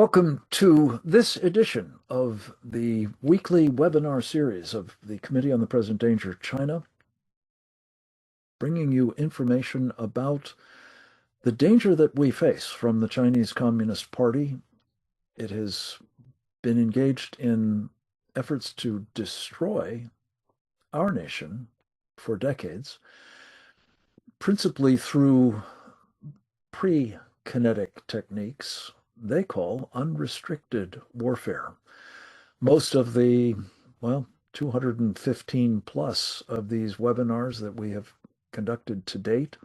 Welcome to this edition of the weekly webinar series of the Committee on the Present Danger China, bringing you information about the danger that we face from the Chinese Communist Party. It has been engaged in efforts to destroy our nation for decades, principally through pre-kinetic techniques they call unrestricted warfare. Most of the, 215 plus of these webinars that we have conducted to date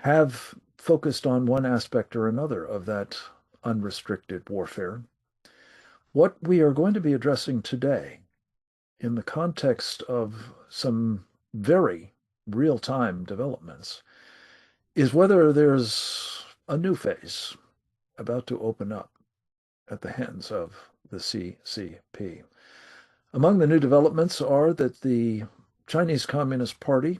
have focused on one aspect or another of that unrestricted warfare. What we are going to be addressing today, in the context of some very real-time developments, is whether there's a new phase about to open up at the hands of the CCP. Among the new developments are that the Chinese Communist Party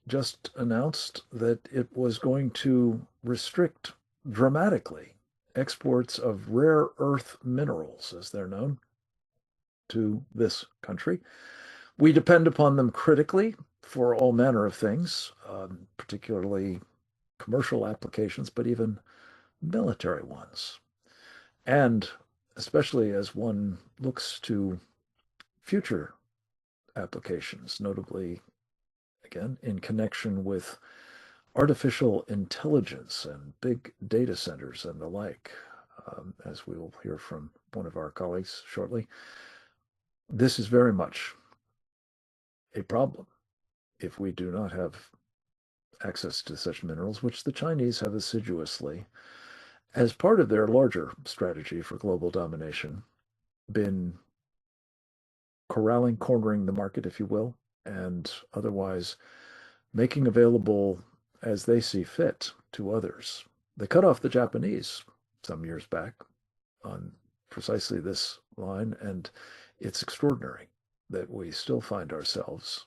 just announced that it was going to restrict dramatically exports of rare earth minerals, as they're known, to this country. We depend upon them critically for all manner of things, particularly commercial applications, but even military ones. And especially as one looks to future applications, notably, again, in connection with artificial intelligence and big data centers and the like, as we will hear from one of our colleagues shortly. This is very much a problem if we do not have access to such minerals, which the Chinese have assiduously, as part of their larger strategy for global domination, been cornering the market, if you will, and otherwise making available as they see fit to others. They cut off the Japanese some years back on precisely this line, and it's extraordinary that we still find ourselves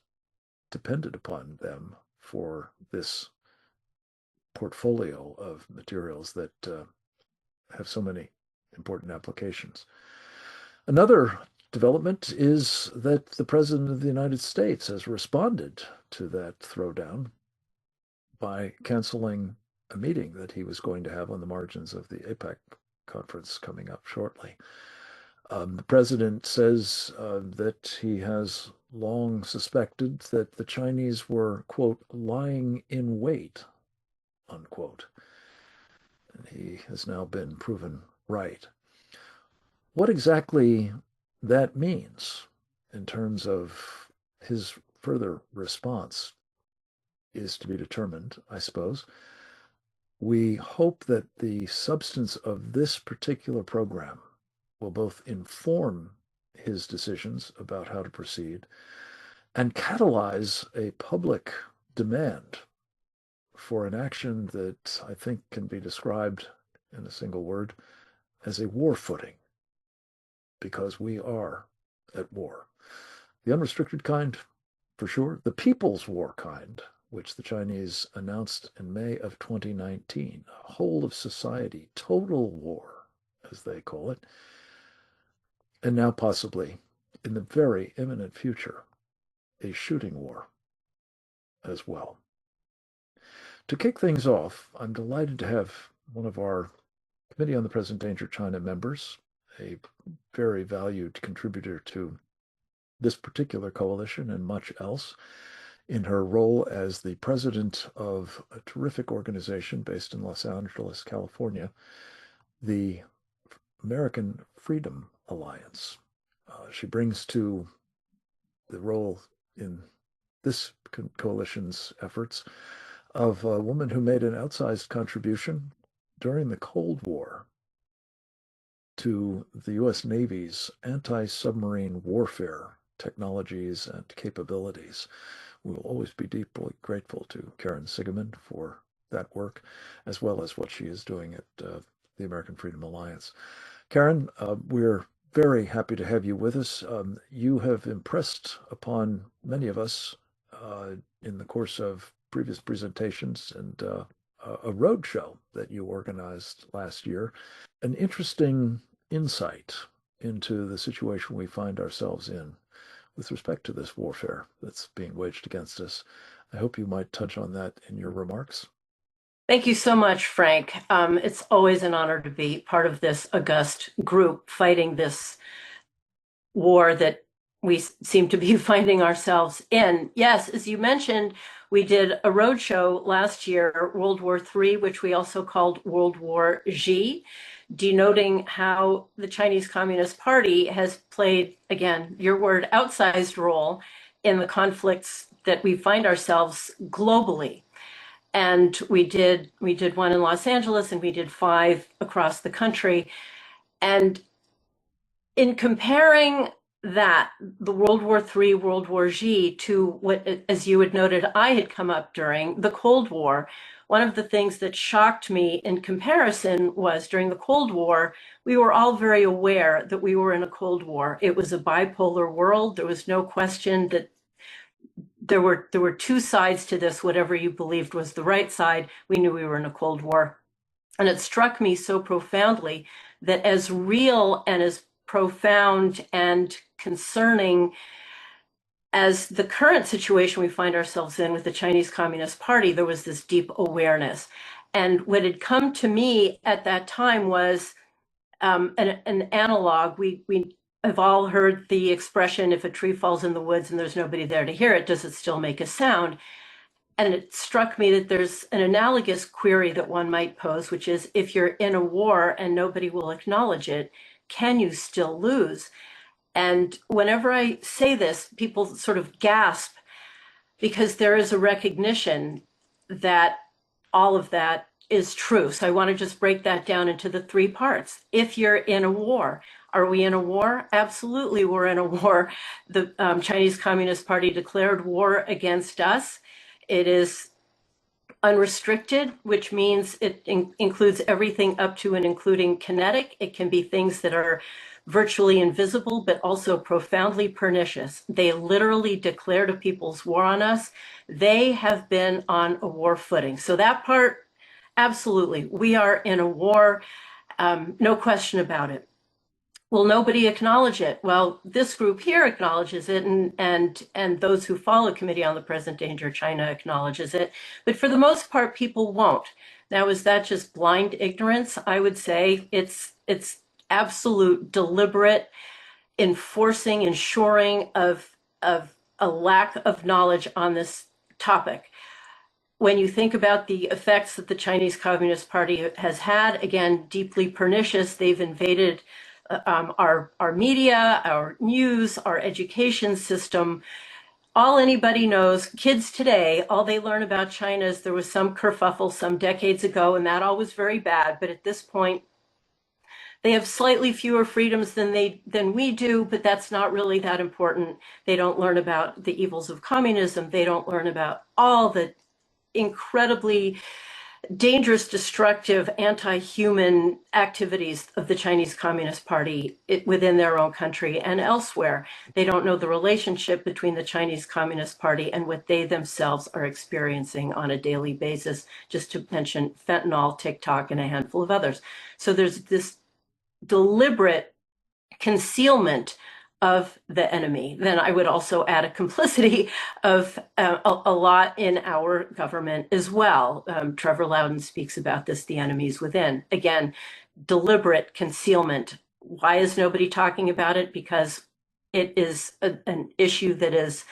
dependent upon them for this portfolio of materials that have so many important applications. Another development is that the President of the United States has responded to that throwdown by canceling a meeting that he was going to have on the margins of the APEC conference coming up shortly. The president says that he has long suspected that the Chinese were, quote, lying in wait, unquote. And he has now been proven right. What exactly that means in terms of his further response is to be determined, I suppose. We hope that the substance of this particular program will both inform his decisions about how to proceed and catalyze a public demand for an action that I think can be described in a single word as a war footing, because we are at war. The unrestricted kind, for sure. The people's war kind, which the Chinese announced in May of 2019, a whole of society, total war, as they call it, and now possibly, in the very imminent future, a shooting war as well. To kick things off, I'm delighted to have one of our Committee on the Present Danger China members, a very valued contributor to this particular coalition and much else, in her role as the president of a terrific organization based in Los Angeles, California, the American Freedom Alliance. She brings to the role in this coalition's efforts of a woman who made an outsized contribution during the Cold War to the U.S. Navy's anti-submarine warfare technologies and capabilities. We will always be deeply grateful to Karen Sigeman for that work, as well as what she is doing at the American Freedom Alliance. Karen, we're very happy to have you with us. You have impressed upon many of us in the course of previous presentations, and a road show that you organized last year, an interesting insight into the situation we find ourselves in with respect to this warfare that's being waged against us. I hope you might touch on that in your remarks. Thank you so much, Frank. It's always an honor to be part of this august group fighting this war that we seem to be finding ourselves in. Yes, as you mentioned, we did a roadshow last year, World War III, which we also called World War Xi, denoting how the Chinese Communist Party has played, again, your word, outsized role in the conflicts that we find ourselves globally. And we did one in Los Angeles, and we did 5 across the country. And in comparing that, the World War III, World War Xi, to what, as you had noted, I had come up during the Cold War, one of the things that shocked me in comparison was during the Cold War, we were all very aware that we were in a Cold War. It was a bipolar world. There was no question that there were 2 sides to this. Whatever you believed was the right side, we knew we were in a Cold War. And it struck me so profoundly that as real and as profound and concerning as the current situation we find ourselves in with the Chinese Communist Party, there was this deep awareness. And what had come to me at that time was an analog. We have all heard the expression, if a tree falls in the woods and there's nobody there to hear it, does it still make a sound? And it struck me that there's an analogous query that one might pose, which is, if you're in a war and nobody will acknowledge it, can you still lose? And whenever I say this, people sort of gasp, because there is a recognition that all of that is true. So I want to just break that down into the 3 parts. If you're in a war, are we in a war? Absolutely, we're in a war. The Chinese Communist Party declared war against us. It is unrestricted, which means it includes everything up to and including kinetic. It can be things that are virtually invisible, but also profoundly pernicious. They literally declared a people's war on us. They have been on a war footing. So that part, absolutely, we are in a war, no question about it. Will nobody acknowledge it? Well, this group here acknowledges it, and those who follow Committee on the Present Danger China acknowledges it. But for the most part, people won't. Now, is that just blind ignorance? I would say it's absolute deliberate ensuring of a lack of knowledge on this topic. When you think about the effects that the Chinese Communist Party has had, again, deeply pernicious, they've invaded our media, our news, our education system. All anybody knows, kids today, all they learn about China is there was some kerfuffle some decades ago, and that all was very bad. But at this point, they have slightly fewer freedoms than we do, but that's not really that important. They don't learn about the evils of communism. They don't learn about all the incredibly dangerous, destructive, anti-human activities of the Chinese Communist Party within their own country and elsewhere. They don't know the relationship between the Chinese Communist Party and what they themselves are experiencing on a daily basis, just to mention fentanyl, TikTok, and a handful of others. So there's this deliberate concealment of the enemy. Then I would also add a complicity of a lot in our government as well. Trevor Loudon speaks about this, the enemies within. Again, deliberate concealment. Why is nobody talking about it? Because it is an issue that is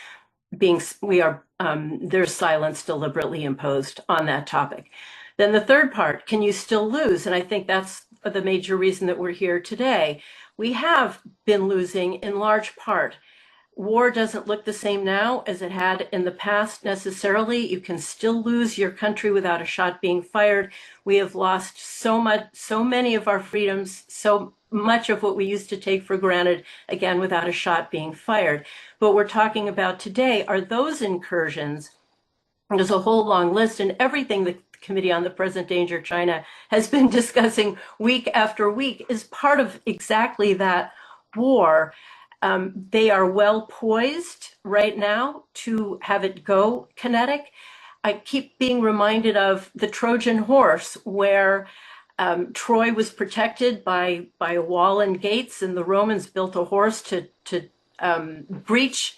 there's silence deliberately imposed on that topic. Then the 3rd part, can you still lose? And I think that's the major reason that we're here today. We have been losing in large part. War doesn't look the same now as it had in the past necessarily. You can still lose your country without a shot being fired. We have lost so many of our freedoms, so much of what we used to take for granted, again, without a shot being fired. What we're talking about today are those incursions. There's a whole long list, and everything the Committee on the Present Danger China has been discussing week after week is part of exactly that war. They are well poised right now to have it go kinetic. I keep being reminded of the Trojan horse, where Troy was protected by a wall and gates, and the Romans built a horse to breach,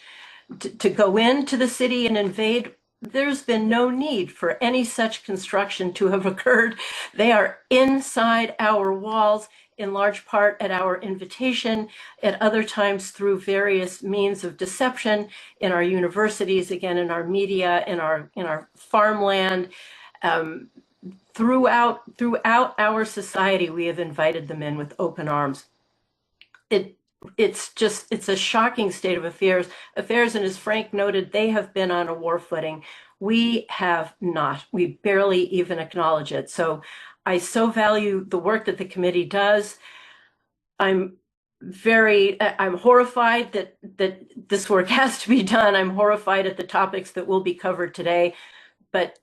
to go into the city and invade. There's been no need for any such construction to have occurred. They are inside our walls, in large part at our invitation, at other times through various means of deception, in our universities, again, in our media, in our farmland. Throughout our society, we have invited them in with open arms. It's a shocking state of affairs, and as Frank noted, they have been on a war footing. We have not. We barely even acknowledge it. So I so value the work that the committee does. I'm horrified that this work has to be done. I'm horrified at the topics that will be covered today, but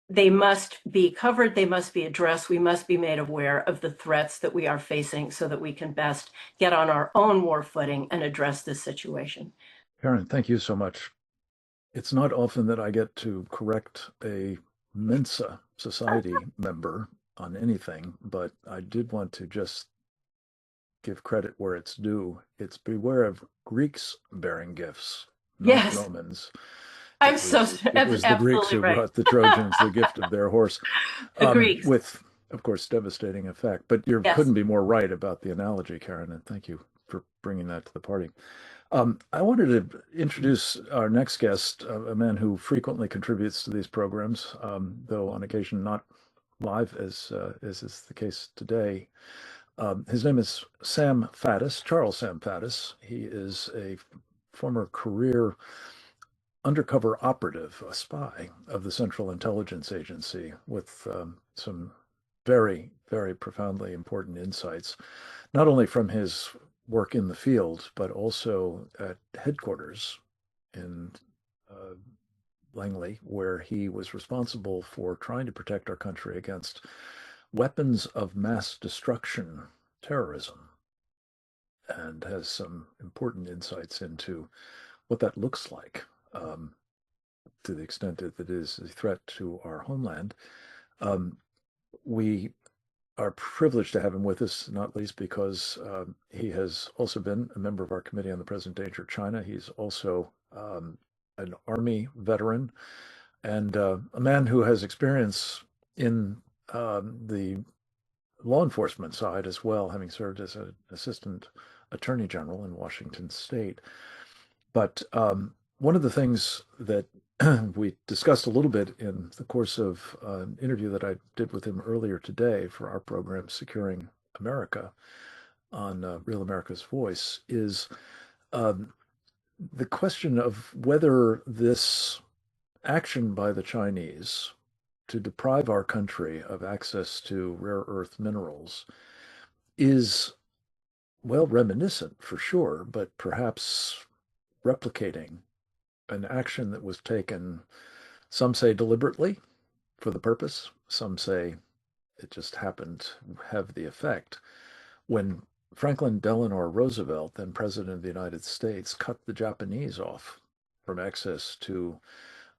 they must be covered, they must be addressed, we must be made aware of the threats that we are facing so that we can best get on our own war footing and address this situation. Karen, thank you so much. It's not often that I get to correct a Mensa Society member on anything, but I did want to just give credit where it's due. It's beware of Greeks bearing gifts, not Yes. Romans. It was the Greeks who brought the Trojans the gift of their horse. The Greeks. With, of course, devastating effect. But you couldn't be more right about the analogy, Karen, and thank you for bringing that to the party. I wanted to introduce our next guest, a man who frequently contributes to these programs, though on occasion not live, as is the case today. His name is Sam Faddis, Charles Sam Faddis. He is a former career undercover operative, a spy of the Central Intelligence Agency, with some very, very profoundly important insights, not only from his work in the field, but also at headquarters in Langley, where he was responsible for trying to protect our country against weapons of mass destruction, terrorism, and has some important insights into what that looks like. To the extent that it is a threat to our homeland. We are privileged to have him with us, not least because he has also been a member of our Committee on the Present Danger of China. He's also an Army veteran and a man who has experience in the law enforcement side as well, having served as an assistant attorney general in Washington State. But one of the things that we discussed a little bit in the course of an interview that I did with him earlier today for our program, Securing America, on Real America's Voice, is the question of whether this action by the Chinese to deprive our country of access to rare earth minerals is, well, reminiscent for sure, but perhaps replicating an action that was taken, some say deliberately for the purpose, some say it just happened to have the effect, when Franklin Delano Roosevelt, then President of the United States, cut the Japanese off from access to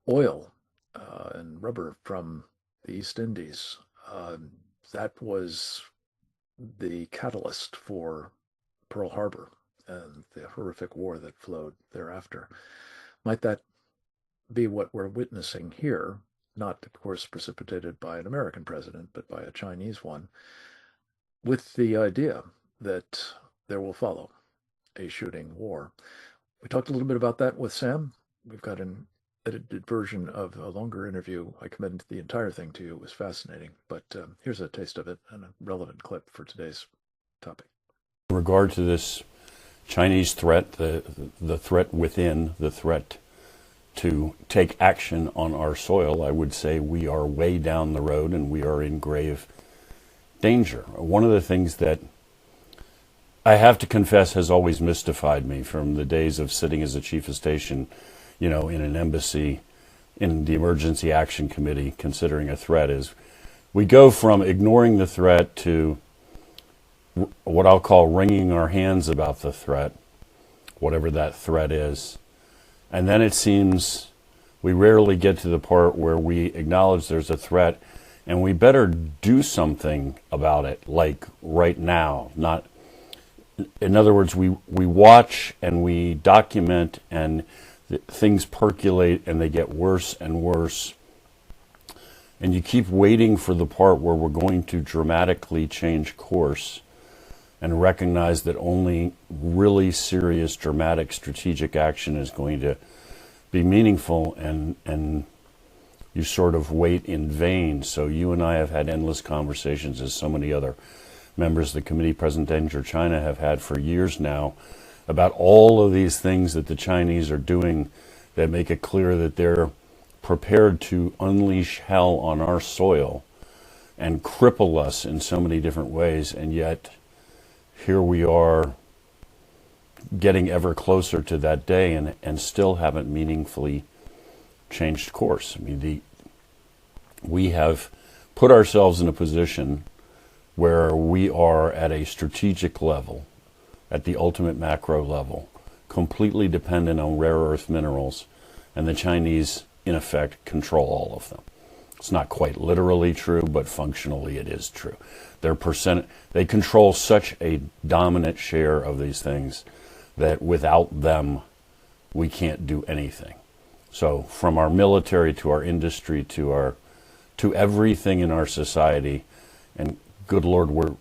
oil and rubber from the East Indies. That was the catalyst for Pearl Harbor and the horrific war that flowed thereafter. Might that be what we're witnessing here? Not, of course, precipitated by an American president, but by a Chinese one, with the idea that there will follow a shooting war. We talked a little bit about that with Sam. We've got an edited version of a longer interview. I commend the entire thing to you. It was fascinating. But here's a taste of it and a relevant clip for today's topic. In regard to this Chinese threat, the threat within, the threat to take action on our soil, I would say we are way down the road and we are in grave danger. One of the things that I have to confess has always mystified me from the days of sitting as a chief of station, in an embassy, in the Emergency Action Committee, considering a threat, is we go from ignoring the threat to what I'll call wringing our hands about the threat, whatever that threat is. And then it seems We rarely get to the part where we acknowledge there's a threat and we better do something about it, like right now. Not, in other words, we watch and we document and things percolate and they get worse and worse. And you keep waiting for the part where we're going to dramatically change course and recognize that only really serious, dramatic, strategic action is going to be meaningful, and you sort of wait in vain. So you and I have had endless conversations, as so many other members of the Committee Present Danger China have had for years now, about all of these things that the Chinese are doing that make it clear that they're prepared to unleash hell on our soil and cripple us in so many different ways. And yet here we are getting ever closer to that day and still haven't meaningfully changed course. I mean, we have put ourselves in a position where we are at a strategic level, at the ultimate macro level, completely dependent on rare earth minerals, and the Chinese, in effect, control all of them. It's not quite literally true, but functionally it is true. They control such a dominant share of these things that without them, we can't do anything. So from our military to our industry to everything in our society, and good Lord, we're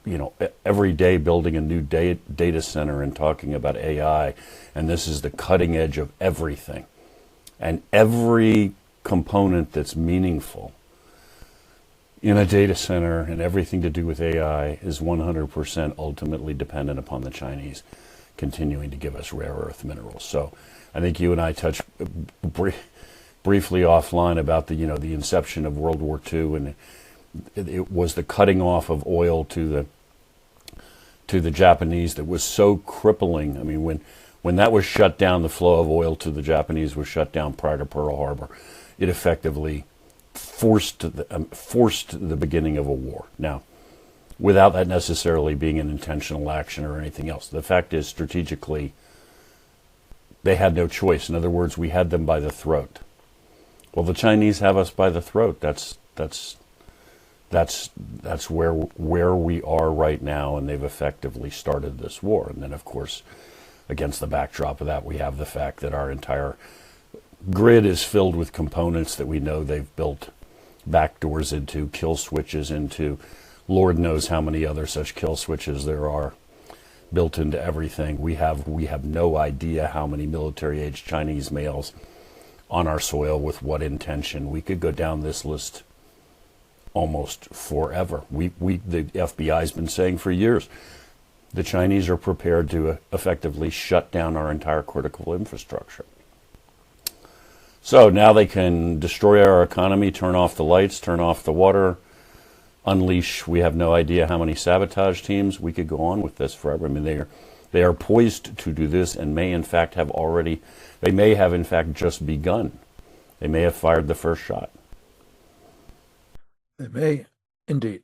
every day building a new data center and talking about AI, and this is the cutting edge of everything. And every component that's meaningful in a data center and everything to do with AI is 100% ultimately dependent upon the Chinese continuing to give us rare earth minerals. So I think you and I touched briefly offline about the inception of World War II, and it was the cutting off of oil to the Japanese that was so crippling. I mean, when that was shut down, the flow of oil to the Japanese was shut down prior to Pearl Harbor. It effectively forced the beginning of a war. Now, without that necessarily being an intentional action or anything else. The fact is, strategically, they had no choice. In other words, we had them by the throat. Well, the Chinese have us by the throat. That's where we are right now, and they've effectively started this war. And then, of course, against the backdrop of that, we have the fact that our entire grid is filled with components that we know they've built backdoors into, kill switches into, Lord knows how many other such kill switches there are built into everything. We have no idea how many military-age Chinese males on our soil with what intention. We could go down this list almost forever. The FBI's been saying for years, the Chinese are prepared to effectively shut down our entire critical infrastructure. So now they can destroy our economy, turn off the lights, turn off the water, unleash, we have no idea how many sabotage teams. We could go on with this forever. I mean, they are poised to do this and may in fact have in fact just begun. They may have fired the first shot. They may indeed.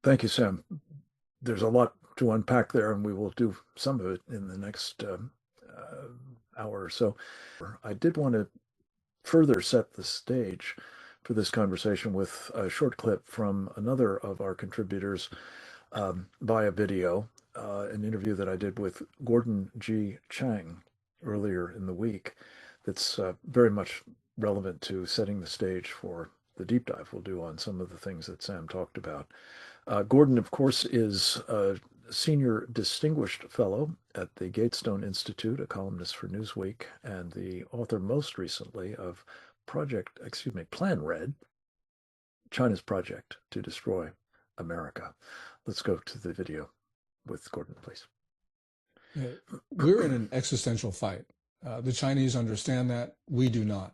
Thank you, Sam. There's a lot to unpack there, and we will do some of it in the next hour or so. I did want to further set the stage for this conversation with a short clip from another of our contributors via video, an interview that I did with Gordon G. Chang earlier in the week that's very much relevant to setting the stage for the deep dive we'll do on some of the things that Sam talked about. Gordon, of course, is a senior distinguished fellow at the Gatestone Institute, a columnist for Newsweek, and the author most recently of Plan Red, China's project to destroy America. Let's go to the video with Gordon, please. We're in an existential fight. The Chinese understand that. We do not.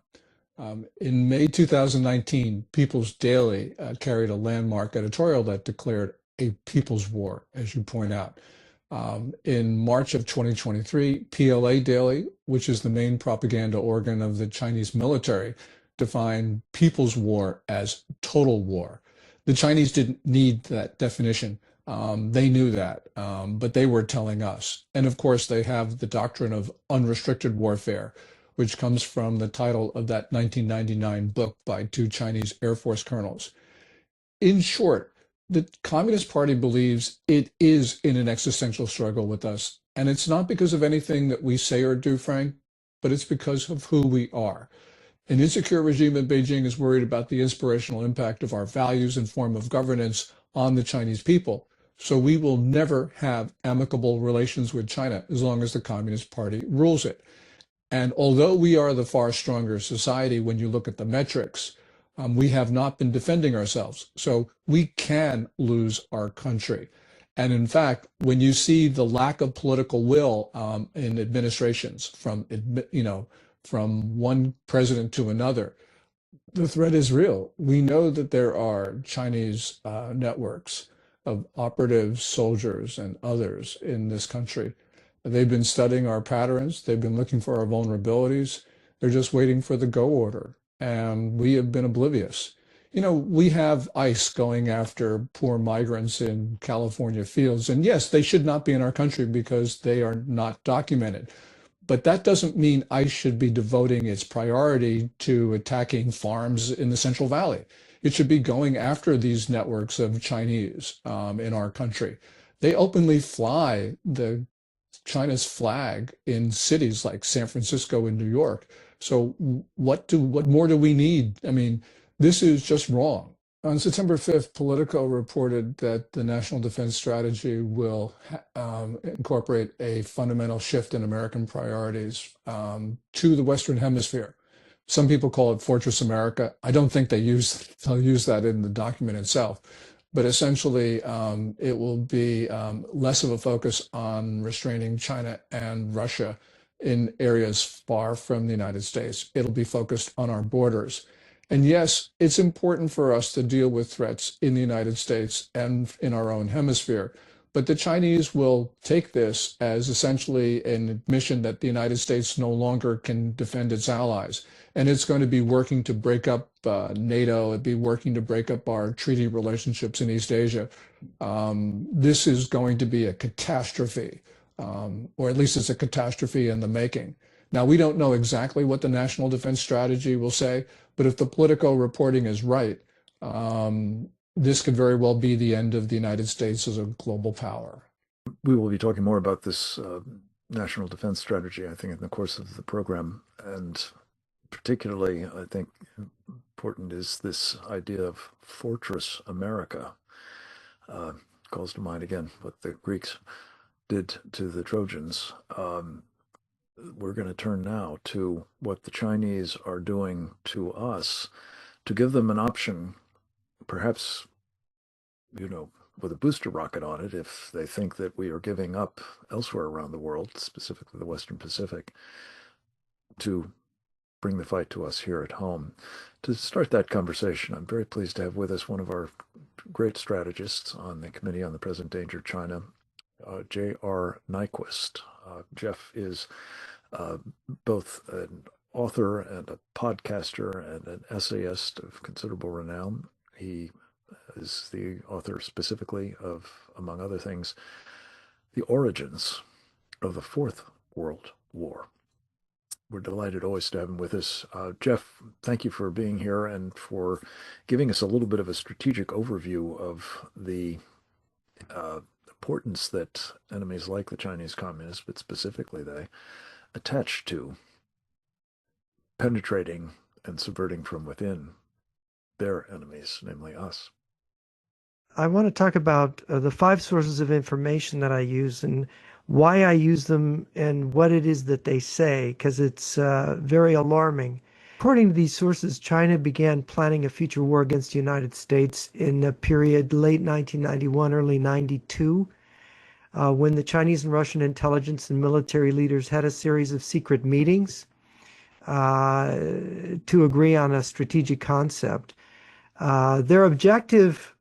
In May 2019, People's Daily carried a landmark editorial that declared a people's war, as you point out. In March of 2023, PLA Daily, which is the main propaganda organ of the Chinese military, defined people's war as total war. The Chinese didn't need that definition. They knew that, but they were telling us. And of course, they have the doctrine of unrestricted warfare, which comes from the title of that 1999 book by two Chinese Air Force colonels. In short, the Communist Party believes it is in an existential struggle with us. And it's not because of anything that we say or do, Frank, but it's because of who we are. An insecure regime in Beijing is worried about the inspirational impact of our values and form of governance on the Chinese people. So we will never have amicable relations with China as long as the Communist Party rules it. And although we are the far stronger society, when you look at the metrics, we have not been defending ourselves. So we can lose our country. And in fact, when you see the lack of political will in administrations from one president to another, the threat is real. We know that there are Chinese networks of operatives, soldiers, and others in this country. They've been studying our patterns. They've been looking for our vulnerabilities. They're just waiting for the go order. And we have been oblivious. You know, we have ICE going after poor migrants in California fields. And yes, they should not be in our country because they are not documented. But that doesn't mean ICE should be devoting its priority to attacking farms in the Central Valley. It should be going after these networks of Chinese in our country. They openly fly China's flag in cities like San Francisco and New York. So what more do we need? I mean, this is just wrong. On September 5th, Politico reported that the National Defense Strategy will incorporate a fundamental shift in American priorities to the Western Hemisphere. Some people call it Fortress America. I don't think they'll use that in the document itself. But essentially, it will be less of a focus on restraining China and Russia in areas far from the United States. It'll be focused on our borders. And yes, it's important for us to deal with threats in the United States and in our own hemisphere. But the Chinese will take this as essentially an admission that the United States no longer can defend its allies. And it's going to be working to break up NATO, it'd be working to break up our treaty relationships in East Asia. This is going to be a catastrophe, or at least it's a catastrophe in the making. Now, we don't know exactly what the National Defense Strategy will say, but if the Politico reporting is right, this could very well be the end of the United States as a global power. We will be talking more about this National Defense Strategy, I think, in the course of the program. And particularly, I think, important is this idea of Fortress America. Calls to mind, again, what the Greeks did to the Trojans. We're going to turn now to what the Chinese are doing to us to give them an option, perhaps, with a booster rocket on it, if they think that we are giving up elsewhere around the world, specifically the Western Pacific, to bring the fight to us here at home. To start that conversation, I'm very pleased to have with us one of our great strategists on the Committee on the Present Danger of China, J.R. Nyquist. Jeff is both an author and a podcaster and an essayist of considerable renown. He is the author specifically of, among other things, The Origins of the Fourth World War. We're delighted always to have him with us. Jeff, thank you for being here and for giving us a little bit of a strategic overview of the importance that enemies like the Chinese Communists, but specifically they, attach to penetrating and subverting from within their enemies, namely us. I want to talk about the 5 sources of information that I use and why I use them and what it is that they say, because it's very alarming. According to these sources, China began planning a future war against the United States in the period late 1991, early 92, when the Chinese and Russian intelligence and military leaders had a series of secret meetings to agree on a strategic concept. Their objective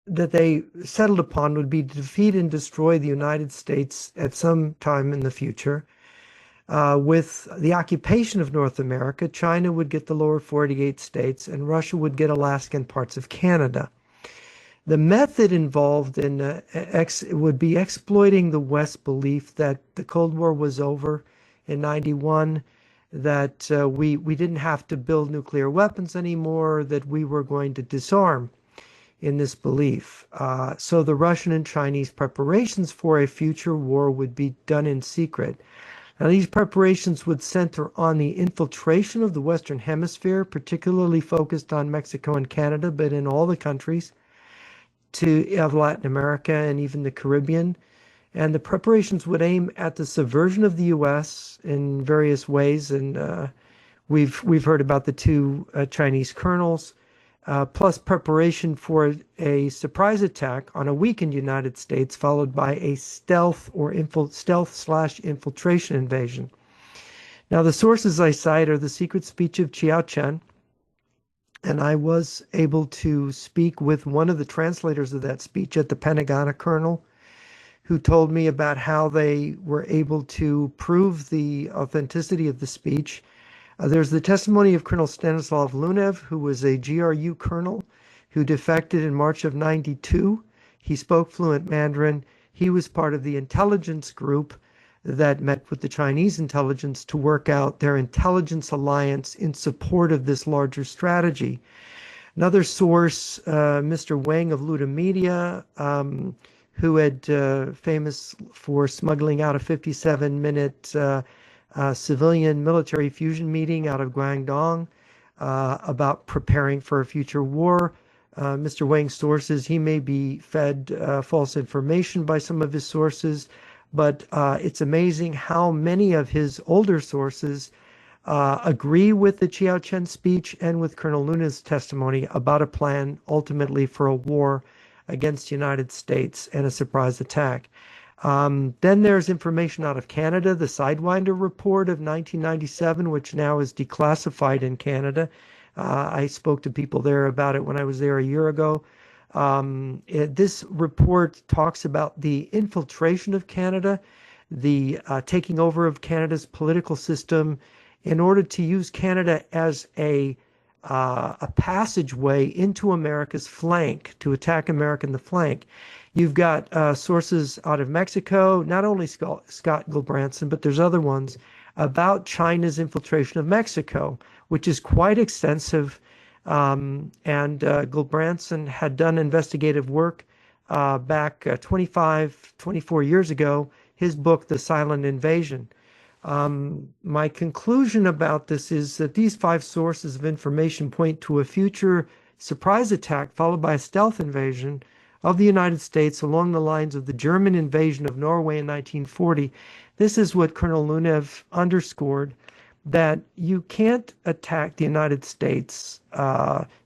that they settled upon would be to defeat and destroy the United States at some time in the future. With the occupation of North America, China would get the lower 48 states and Russia would get Alaska and parts of Canada. The method involved in would be exploiting the West's belief that the Cold War was over in 91 that we didn't have to build nuclear weapons anymore, that we were going to disarm in this belief. So the Russian and Chinese preparations for a future war would be done in secret. Now, these preparations would center on the infiltration of the Western Hemisphere, particularly focused on Mexico and Canada, but in all the countries of Latin America and even the Caribbean. And the preparations would aim at the subversion of the U.S. in various ways. And we've heard about the two Chinese colonels, plus preparation for a surprise attack on a weakened United States, followed by a stealth/infiltration invasion. Now, the sources I cite are the secret speech of Chiao Chen, and I was able to speak with one of the translators of that speech at the Pentagon, a colonel, who told me about how they were able to prove the authenticity of the speech. There's the testimony of Colonel Stanislav Lunev, who was a GRU colonel who defected in March of '92. He spoke fluent Mandarin. He was part of the intelligence group that met with the Chinese intelligence to work out their intelligence alliance in support of this larger strategy. Another source, Mr. Wang of Luda Media, who had famous for smuggling out a 57-minute civilian military fusion meeting out of Guangdong about preparing for a future war. Mr. Wang's sources, he may be fed false information by some of his sources, but it's amazing how many of his older sources agree with the Chiao Chen speech and with Colonel Luna's testimony about a plan ultimately for a war against the United States and a surprise attack. Then there's information out of Canada, the Sidewinder report of 1997, which now is declassified in Canada. I spoke to people there about it when I was there a year ago. This report talks about the infiltration of Canada, the taking over of Canada's political system in order to use Canada as a passageway into America's flank, to attack America in the flank. You've got sources out of Mexico, not only Scott Gulbranson, but there's other ones about China's infiltration of Mexico, which is quite extensive. And Gulbranson had done investigative work back 24 years ago, his book, The Silent Invasion. My conclusion about this is that these 5 sources of information point to a future surprise attack followed by a stealth invasion of the United States along the lines of the German invasion of Norway in 1940. This is what Colonel Lunev underscored, that you can't attack the United States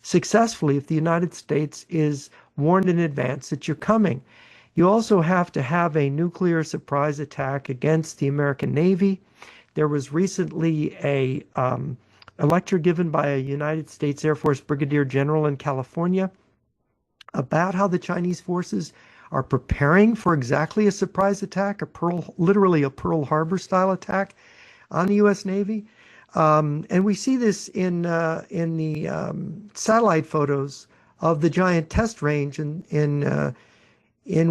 successfully if the United States is warned in advance that you're coming. You also have to have a nuclear surprise attack against the American Navy. There was recently a lecture given by a United States Air Force Brigadier General in California about how the Chinese forces are preparing for exactly a surprise attack, literally a Pearl Harbor style attack on the U.S. Navy. And we see this in the satellite photos of the giant test range in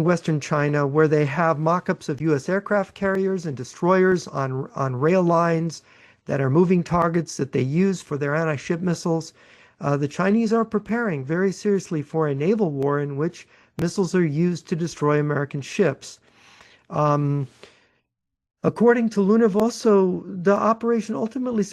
Western China, where they have mock-ups of U.S. aircraft carriers and destroyers on rail lines that are moving targets that they use for their anti-ship missiles. The Chinese are preparing very seriously for a naval war in which missiles are used to destroy American ships. According to Lunev, also, the operation ultimately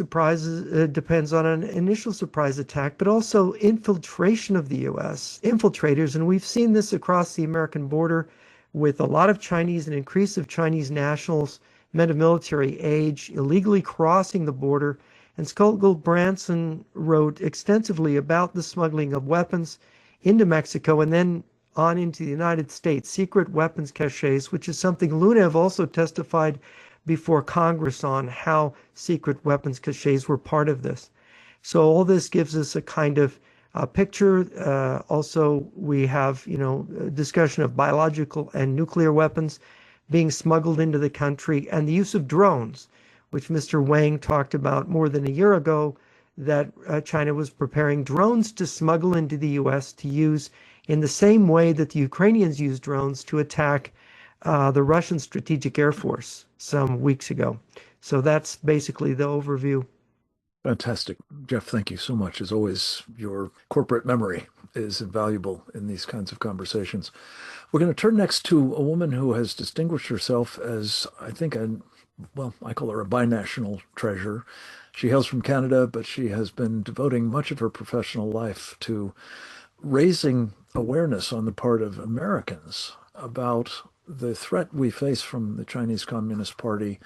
depends on an initial surprise attack, but also infiltration of the U.S., infiltrators, and we've seen this across the American border with a lot of Chinese, an increase of Chinese nationals, men of military age, illegally crossing the border. And Scott Gulbranson wrote extensively about the smuggling of weapons into Mexico and then on into the United States, secret weapons caches, which is something Lunev also testified before Congress on, how secret weapons caches were part of this. So all this gives us a kind of picture. Also, we have, discussion of biological and nuclear weapons being smuggled into the country, and the use of drones, which Mr. Wang talked about more than a year ago, that China was preparing drones to smuggle into the U.S. to use in the same way that the Ukrainians used drones to attack the Russian Strategic Air Force some weeks ago. So that's basically the overview. Fantastic. Jeff, thank you so much. As always, your corporate memory is invaluable in these kinds of conversations. We're going to turn next to a woman who has distinguished herself as, I think, I call her a binational treasure. She hails from Canada, but she has been devoting much of her professional life to raising awareness on the part of Americans about the threat we face from the Chinese Communist Party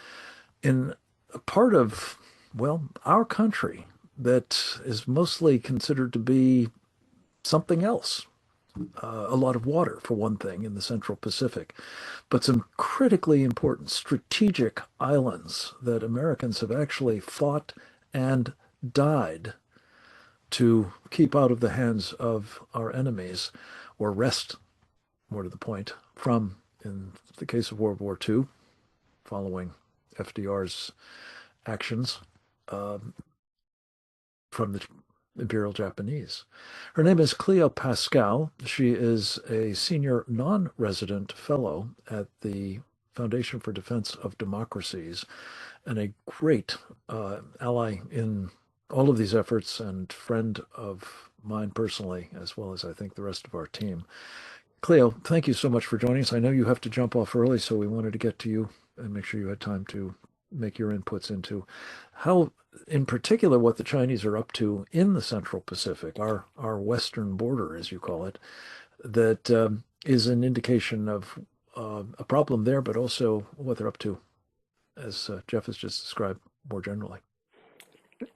in a part of, well, our country that is mostly considered to be something else. A lot of water, for one thing, in the Central Pacific, but some critically important strategic islands that Americans have actually fought and died to keep out of the hands of our enemies, or wrest, more to the point, from, in the case of World War II, following FDR's actions from the Imperial Japanese. Her name is Cleo Pascal. She is a senior non-resident fellow at the Foundation for Defense of Democracies and a great ally in all of these efforts and friend of mine personally, as well as I think the rest of our team. Cleo, thank you so much for joining us. I know you have to jump off early, so we wanted to get to you and make sure you had time to make your inputs into how, in particular, what the Chinese are up to in the Central Pacific, our western border, as you call it, that is an indication of a problem there, but also what they're up to, as Jeff has just described more generally.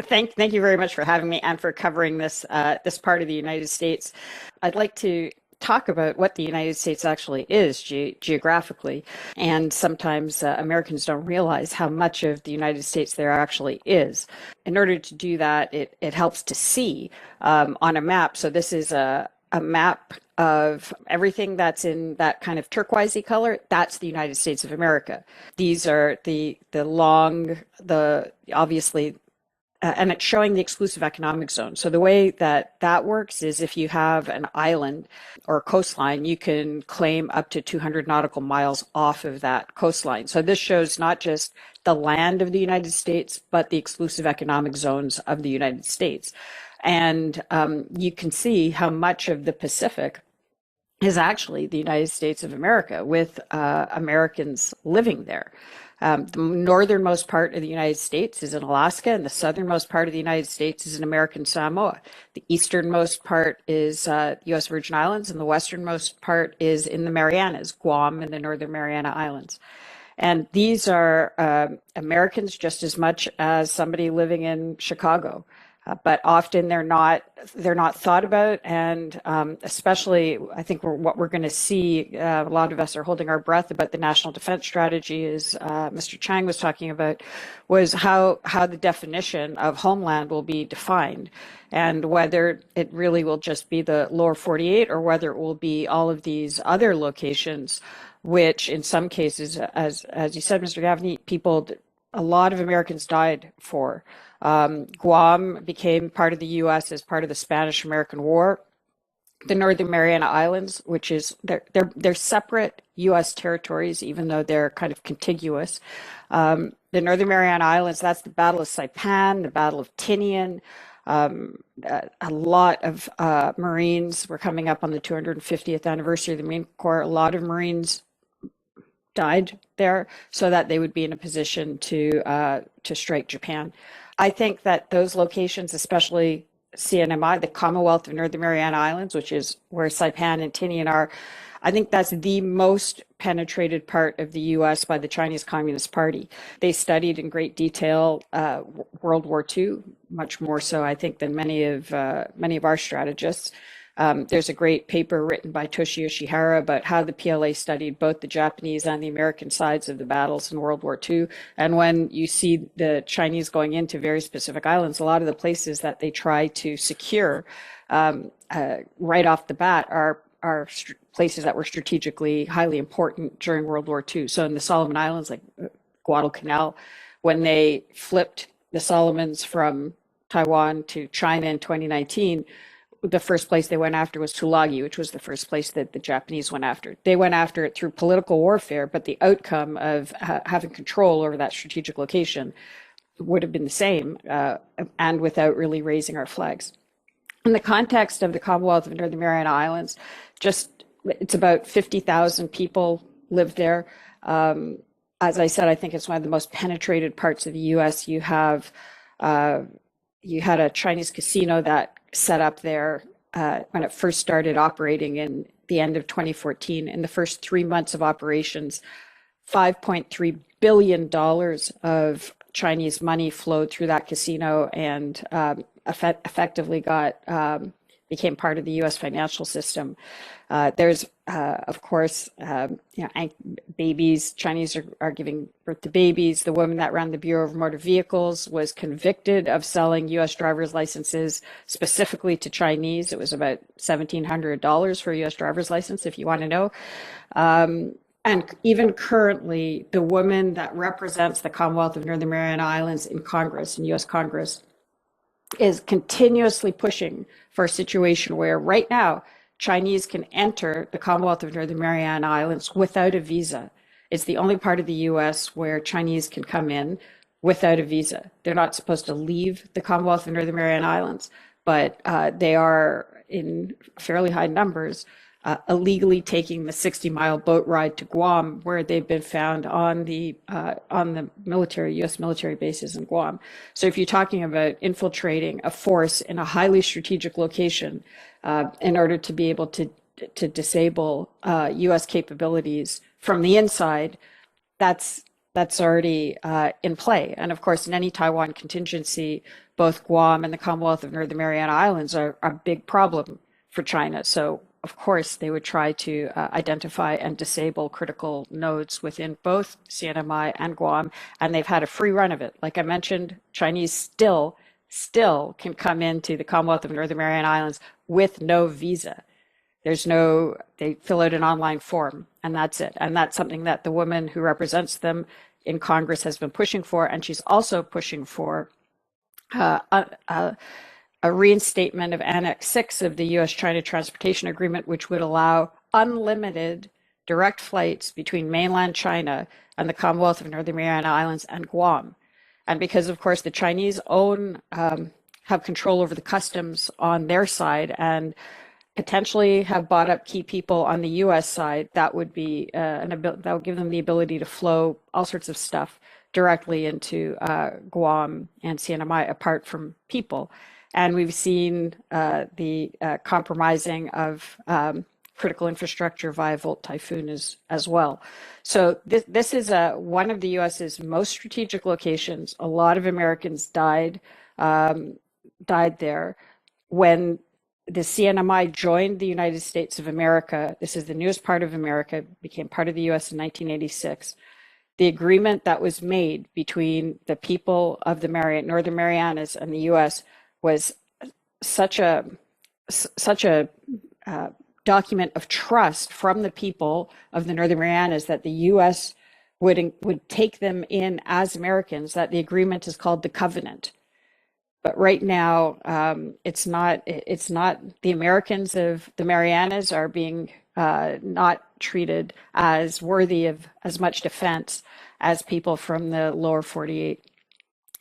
Thank you very much for having me and for covering this this part of the United States. I'd like to talk about what the United States actually is geographically, and sometimes Americans don't realize how much of the United States there actually is. In order to do that, it helps to see on a map. So this is a map of everything that's in that kind of turquoisey color. That's the United States of America. These are the obviously. And it's showing the exclusive economic zone. So the way that works is if you have an island or a coastline, you can claim up to 200 nautical miles off of that coastline. So this shows not just the land of the United States, but the exclusive economic zones of the United States. And you can see how much of the Pacific is actually the United States of America, with Americans living there. The northernmost part of the United States is in Alaska, and the southernmost part of the United States is in American Samoa. The easternmost part is U.S. Virgin Islands, and the westernmost part is in the Marianas, Guam and the Northern Mariana Islands. And these are Americans just as much as somebody living in Chicago. But often they're not thought about, and especially I think what we're going to see, a lot of us are holding our breath about the national defense strategy, as Mr. Chang was talking about, was how the definition of homeland will be defined, and whether it really will just be the lower 48 or whether it will be all of these other locations, which in some cases, as you said, Mr. Gaffney, a lot of Americans died for. Guam became part of the U.S. as part of the Spanish-American War. The Northern Mariana Islands, which is they're separate U.S. territories, even though they're kind of contiguous. The Northern Mariana Islands, that's the Battle of Saipan, the Battle of Tinian. A lot of Marines were coming up on the 250th anniversary of the Marine Corps. A lot of Marines died there so that they would be in a position to strike Japan. I think that those locations, especially CNMI, the Commonwealth of Northern Mariana Islands, which is where Saipan and Tinian are, I think that's the most penetrated part of the U.S. by the Chinese Communist Party. They studied in great detail World War II, much more so, I think, than many of our strategists. There's a great paper written by Toshio Shihara about how the PLA studied both the Japanese and the American sides of the battles in World War II. And when you see the Chinese going into very specific islands, a lot of the places that they try to secure right off the bat are places that were strategically highly important during World War II. So in the Solomon Islands, like Guadalcanal, when they flipped the Solomons from Taiwan to China in 2019, the first place they went after was Tulagi, which was the first place that the Japanese went after. They went after it through political warfare, but the outcome of having control over that strategic location would have been the same, and without really raising our flags. In the context of the Commonwealth of Northern Mariana Islands, it's about 50,000 people live there. As I said, I think it's one of the most penetrated parts of the U.S. You had a Chinese casino that set up there when it first started operating in the end of 2014. In the first 3 months of operations, $5.3 billion of Chinese money flowed through that casino and effectively became part of the U.S. financial system. There's, of course, babies. Chinese are giving birth to babies. The woman that ran the Bureau of Motor Vehicles was convicted of selling U.S. driver's licenses specifically to Chinese. It was about $1,700 for a U.S. driver's license, if you want to know. And even currently, the woman that represents the Commonwealth of Northern Mariana Islands in Congress, in U.S. Congress, is continuously pushing for a situation where right now Chinese can enter the Commonwealth of Northern Mariana Islands without a visa. It's the only part of the U.S. where Chinese can come in without a visa. They're not supposed to leave the Commonwealth of Northern Mariana Islands, but they are in fairly high numbers illegally taking the 60-mile boat ride to Guam, where they've been found on the U.S. military bases in Guam. So if you're talking about infiltrating a force in a highly strategic location in order to be able to disable U.S. capabilities from the inside, that's already in play. And of course, in any Taiwan contingency, both Guam and the Commonwealth of Northern Mariana Islands are a big problem for China. So of course, they would try to identify and disable critical nodes within both CNMI and Guam, and they've had a free run of it. Like I mentioned, Chinese still can come into the Commonwealth of Northern Mariana Islands with no visa. They fill out an online form, and that's it. And that's something that the woman who represents them in Congress has been pushing for, and she's also pushing for a reinstatement of Annex 6 of the U.S.-China Transportation Agreement, which would allow unlimited direct flights between mainland China and the Commonwealth of Northern Mariana Islands and Guam. And because, of course, the Chinese have control over the customs on their side and potentially have bought up key people on the U.S. side, that would be that would give them the ability to flow all sorts of stuff directly into Guam and CNMI apart from people. And we've seen the compromising of critical infrastructure via Volt Typhoon as well. So this is one of the U.S.'s most strategic locations. A lot of Americans died there. When the CNMI joined the United States of America, this is the newest part of America, became part of the U.S. in 1986. The agreement that was made between the people of the Northern Marianas and the U.S. was such a document of trust from the people of the Northern Marianas that the U.S. would take them in as Americans, that the agreement is called the Covenant. But right now, it's not the Americans of the Marianas are being not treated as worthy of as much defense as people from the lower 48.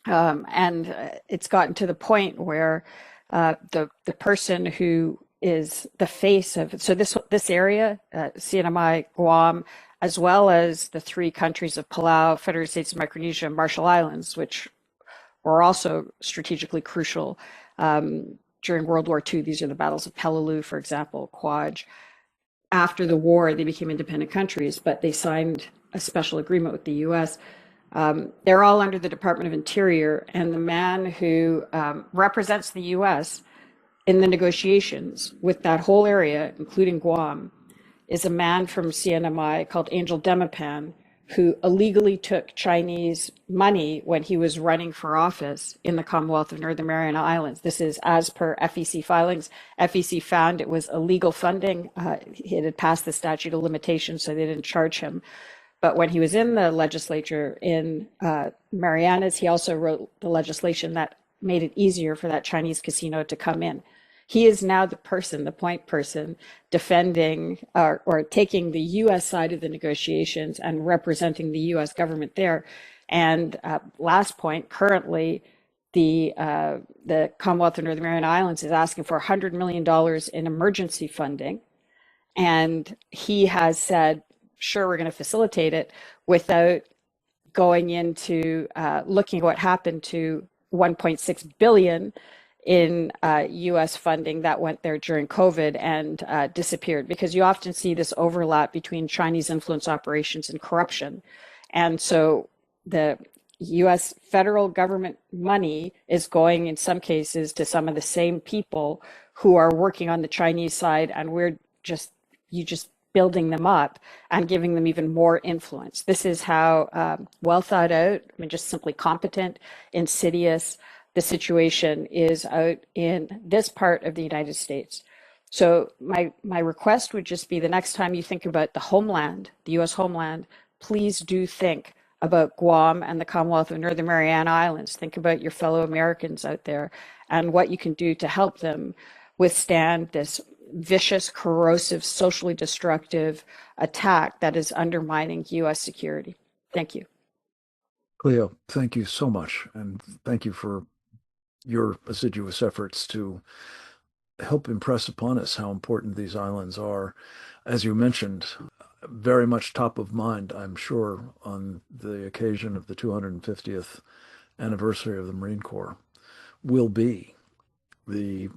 And it's gotten to the point where the person who is the face of this area, CNMI, Guam, as well as the three countries of Palau, Federated States of Micronesia, and Marshall Islands, which were also strategically crucial during World War II. These are the battles of Peleliu, for example, Kwaj. After the war, they became independent countries, but they signed a special agreement with the U.S. They're all under the Department of Interior, and the man who represents the U.S. in the negotiations with that whole area, including Guam, is a man from CNMI called Angel Demipan, who illegally took Chinese money when he was running for office in the Commonwealth of Northern Mariana Islands. This is as per FEC filings. FEC found it was illegal funding. It had passed the statute of limitations, so they didn't charge him. But when he was in the legislature in Marianas, he also wrote the legislation that made it easier for that Chinese casino to come in. He is now the person, the point person, defending or taking the U.S. side of the negotiations and representing the U.S. government there. And last point, currently, the Commonwealth of Northern Mariana Islands is asking for $100 million in emergency funding. And he has said, sure, we're going to facilitate it, without going into looking at what happened to 1.6 billion in US funding that went there during COVID and disappeared, because you often see this overlap between Chinese influence operations and corruption. And so the US federal government money is going in some cases to some of the same people who are working on the Chinese side, and we're just building them up and giving them even more influence. This is how well thought out, I mean, just simply competent, insidious the situation is out in this part of the United States. So my request would just be, the next time you think about the homeland, the US homeland, please do think about Guam and the Commonwealth of Northern Mariana Islands. Think about your fellow Americans out there and what you can do to help them withstand this vicious, corrosive, socially destructive attack that is undermining US security. Thank you. Cleo, thank you so much. And thank you for your assiduous efforts to help impress upon us how important these islands are. As you mentioned, very much top of mind, I'm sure, on the occasion of the 250th anniversary of the Marine Corps, will be the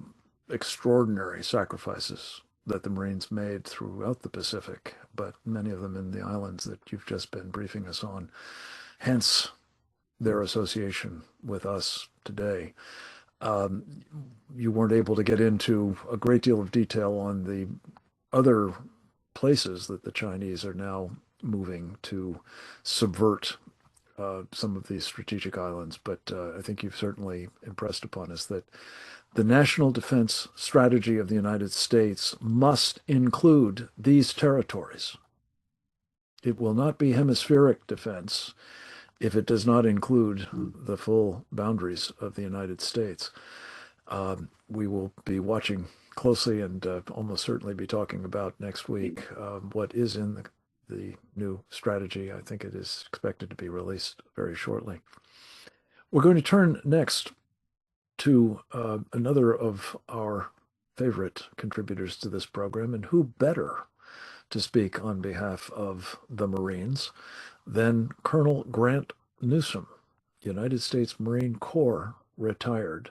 extraordinary sacrifices that the Marines made throughout the Pacific, but many of them in the islands that you've just been briefing us on. Hence their association with us today. You weren't able to get into a great deal of detail on the other places that the Chinese are now moving to subvert some of these strategic islands, but I think you've certainly impressed upon us that the national defense strategy of the United States must include these territories. It will not be hemispheric defense if it does not include the full boundaries of the United States. We will be watching closely and almost certainly be talking about next week what is in the new strategy. I think it is expected to be released very shortly. We're going to turn next to another of our favorite contributors to this program, and who better to speak on behalf of the Marines than Colonel Grant Newsom, United States Marine Corps retired,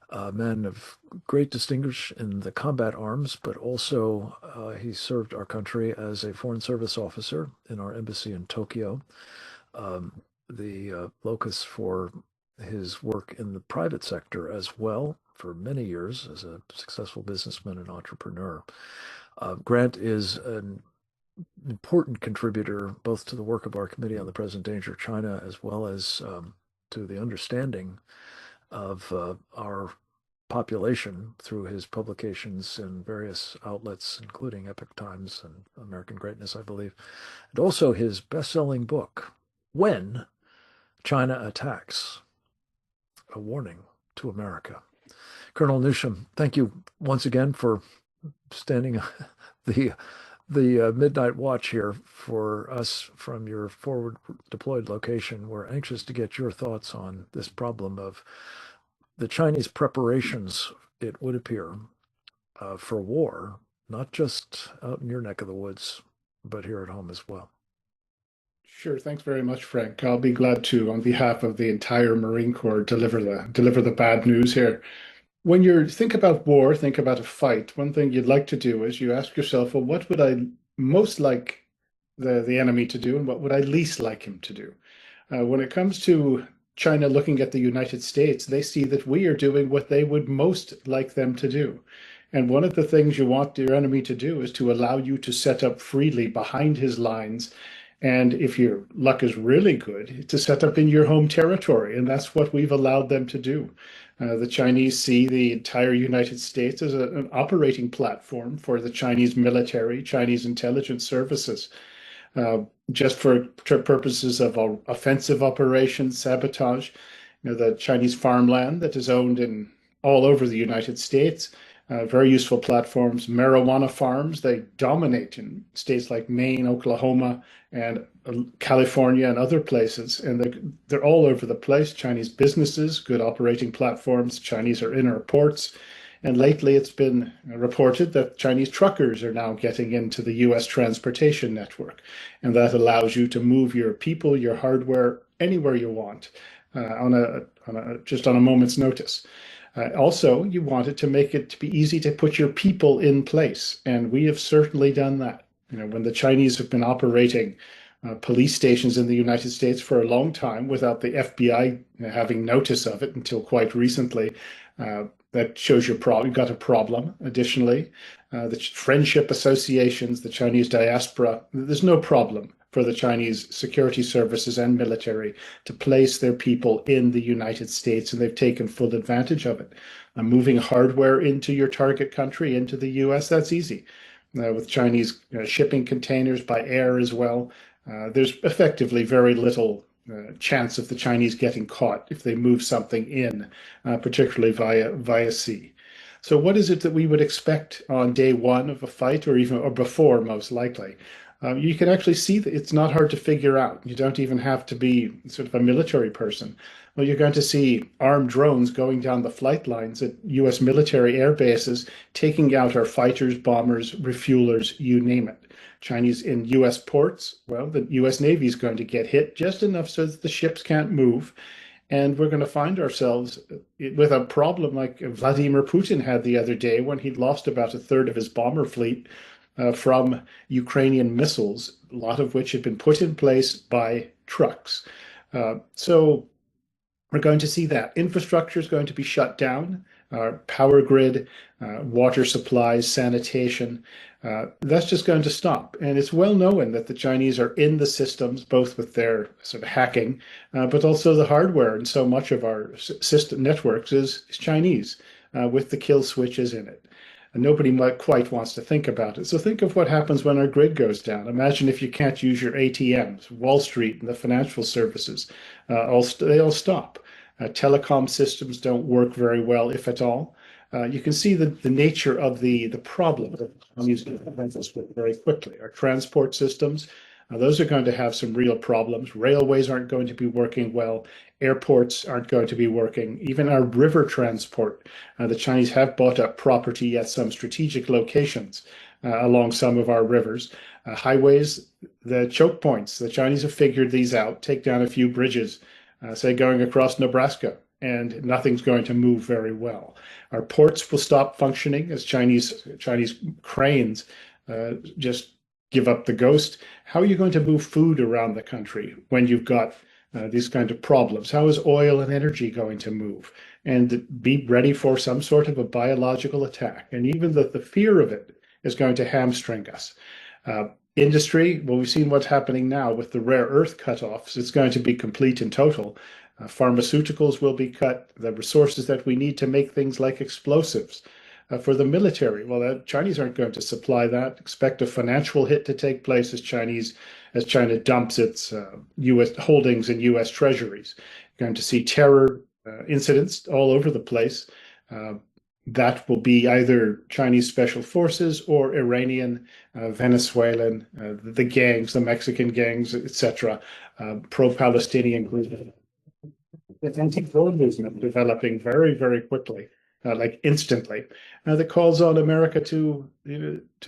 a man of great distinction in the combat arms, but also he served our country as a Foreign Service officer in our embassy in Tokyo, the locus for his work in the private sector as well for many years as a successful businessman and entrepreneur. Grant is an important contributor both to the work of our Committee on the Present Danger of China as well as to the understanding of our population through his publications in various outlets, including Epoch Times and American Greatness, I believe, and also his best-selling book, When China Attacks, a Warning to America. Colonel Newsom, thank you once again for standing the midnight watch here for us from your forward deployed location. We're anxious to get your thoughts on this problem of the Chinese preparations, it would appear, for war, not just out in your neck of the woods, but here at home as well. Sure. Thanks very much, Frank. I'll be glad to, on behalf of the entire Marine Corps, deliver the bad news here. When you think about war, think about a fight, one thing you'd like to do is you ask yourself, well, what would I most like the enemy to do and what would I least like him to do? When it comes to China looking at the United States, they see that we are doing what they would most like them to do. And one of the things you want your enemy to do is to allow you to set up freely behind his lines. And if your luck is really good, to set up in your home territory. And that's what we've allowed them to do. The Chinese see the entire United States as an operating platform for the Chinese military, Chinese intelligence services, just for purposes of offensive operations, sabotage. The Chinese farmland that is owned in all over the United States very useful platforms. Marijuana farms, they dominate in states like Maine, Oklahoma, and California and other places. And they're all over the place. Chinese businesses, good operating platforms. Chinese are in our ports. And lately it's been reported that Chinese truckers are now getting into the US transportation network. And that allows you to move your people, your hardware, anywhere you want just on a moment's notice. Also, you wanted to make it to be easy to put your people in place. And we have certainly done that. When the Chinese have been operating police stations in the United States for a long time without the FBI having notice of it until quite recently, that shows you've got a problem. Additionally, the friendship associations, the Chinese diaspora, there's no problem for the Chinese security services and military to place their people in the United States, and they've taken full advantage of it. Moving hardware into your target country, into the US, that's easy. With Chinese shipping containers by air as well, there's effectively very little chance of the Chinese getting caught if they move something in, particularly via sea. So what is it that we would expect on day one of a fight, or before, most likely? You can actually see that it's not hard to figure out. You don't even have to be sort of a military person. Well, you're going to see armed drones going down the flight lines at US military air bases, taking out our fighters, bombers, refuelers, you name it. Chinese in US ports, well, the US Navy is going to get hit just enough so that the ships can't move. And we're going to find ourselves with a problem like Vladimir Putin had the other day when he lost about a third of his bomber fleet from Ukrainian missiles, a lot of which had been put in place by trucks. So we're going to see that. Infrastructure is going to be shut down. Our power grid, water supplies, sanitation, that's just going to stop. And it's well known that the Chinese are in the systems, both with their sort of hacking, but also the hardware. And so much of our system networks is Chinese, with the kill switches in it. And nobody quite wants to think about it. So think of what happens when our grid goes down. Imagine if you can't use your ATMs, Wall Street and the financial services, they all stop. Telecom systems don't work very well, if at all. You can see the nature of the problem. I'm using this very quickly. Our transport systems, those are going to have some real problems. Railways aren't going to be working well. Airports aren't going to be working. Even our river transport, the Chinese have bought up property at some strategic locations along some of our rivers. Highways, the choke points, the Chinese have figured these out, take down a few bridges, say going across Nebraska, and nothing's going to move very well. Our ports will stop functioning as Chinese cranes just give up the ghost. How are you going to move food around the country when you've got these kind of problems? How is oil and energy going to move? And be ready for some sort of a biological attack. And even the fear of it is going to hamstring us. Industry, well, we've seen what's happening now with the rare earth cutoffs. It's going to be complete and total. Pharmaceuticals will be cut. The resources that we need to make things like explosives. For the military, well, the Chinese aren't going to supply that. Expect a financial hit to take place as China dumps its U.S. holdings in U.S. treasuries. You're going to see terror incidents all over the place. That will be either Chinese special forces or Iranian, Venezuelan, the gangs, the Mexican gangs, etc., pro-Palestinian groups. The anti-war movement developing very, very quickly. Like instantly, that calls on America to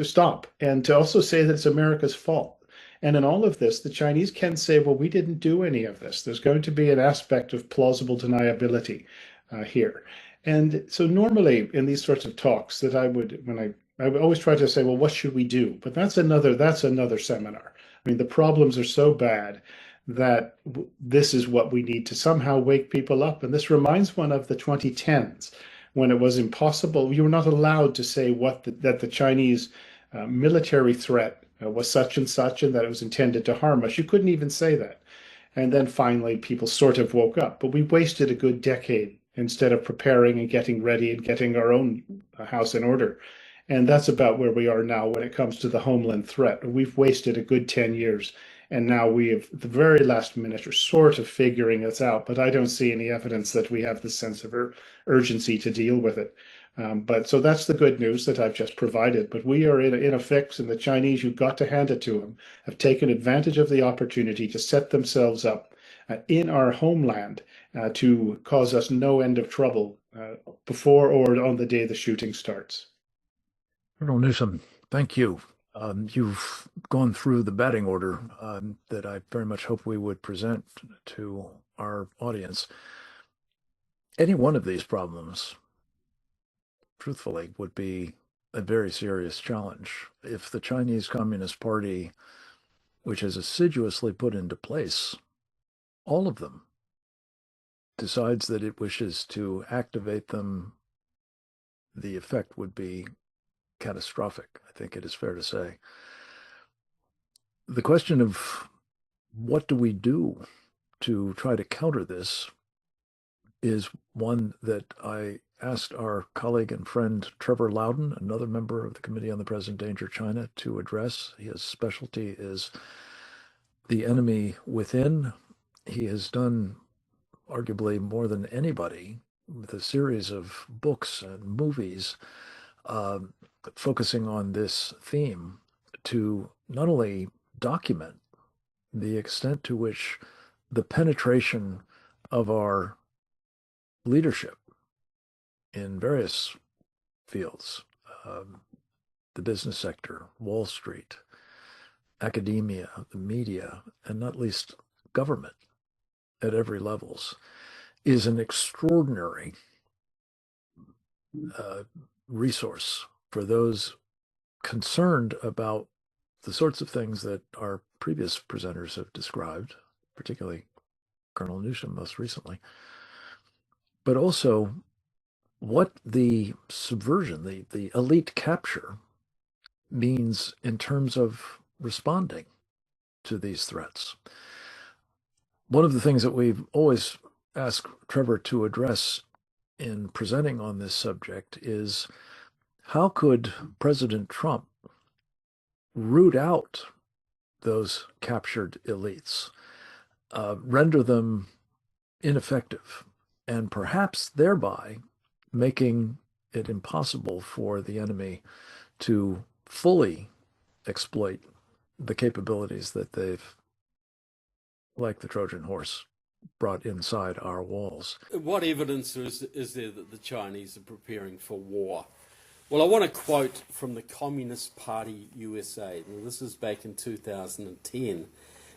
stop and to also say that it's America's fault. And in all of this, the Chinese can say, well, we didn't do any of this. There's going to be an aspect of plausible deniability here. And so normally in these sorts of talks that I would always try to say, well, what should we do? But that's another seminar. I mean, the problems are so bad that this is what we need to somehow wake people up. And this reminds one of the 2010s. When it was impossible, you were not allowed to say that the Chinese military threat was such and such and that it was intended to harm us. You couldn't even say that. And then finally, people sort of woke up. But we wasted a good decade instead of preparing and getting ready and getting our own house in order. And that's about where we are now when it comes to the homeland threat. We've wasted a good 10 years. And now we have, at the very last minute, are sort of figuring this out, but I don't see any evidence that we have the sense of urgency to deal with it. But so that's the good news that I've just provided. But we are in a fix, and the Chinese, you've got to hand it to them, have taken advantage of the opportunity to set themselves up in our homeland to cause us no end of trouble before or on the day the shooting starts. Colonel Newsom, thank you. You've gone through the batting order that I very much hope we would present to our audience. Any one of these problems, truthfully, would be a very serious challenge. If the Chinese Communist Party, which has assiduously put into place all of them, decides that it wishes to activate them, the effect would be catastrophic, I think it is fair to say. The question of what do we do to try to counter this is one that I asked our colleague and friend Trevor Loudon, another member of the Committee on the Present Danger of China, to address. His specialty is the enemy within. He has done arguably more than anybody with a series of books and movies focusing on this theme to not only document the extent to which the penetration of our leadership in various fields, the business sector, Wall Street, academia, the media, and not least government at every levels, is an extraordinary resource for those concerned about the sorts of things that our previous presenters have described, particularly Colonel Newsom most recently, but also what the subversion, the elite capture means in terms of responding to these threats. One of the things that we've always asked Trevor to address in presenting on this subject is how could President Trump root out those captured elites, render them ineffective, and perhaps thereby making it impossible for the enemy to fully exploit the capabilities that they've, like the Trojan horse, brought inside our walls. What evidence is there that the Chinese are preparing for war? Well, I want to quote from the Communist Party USA. Now, this is back in 2010,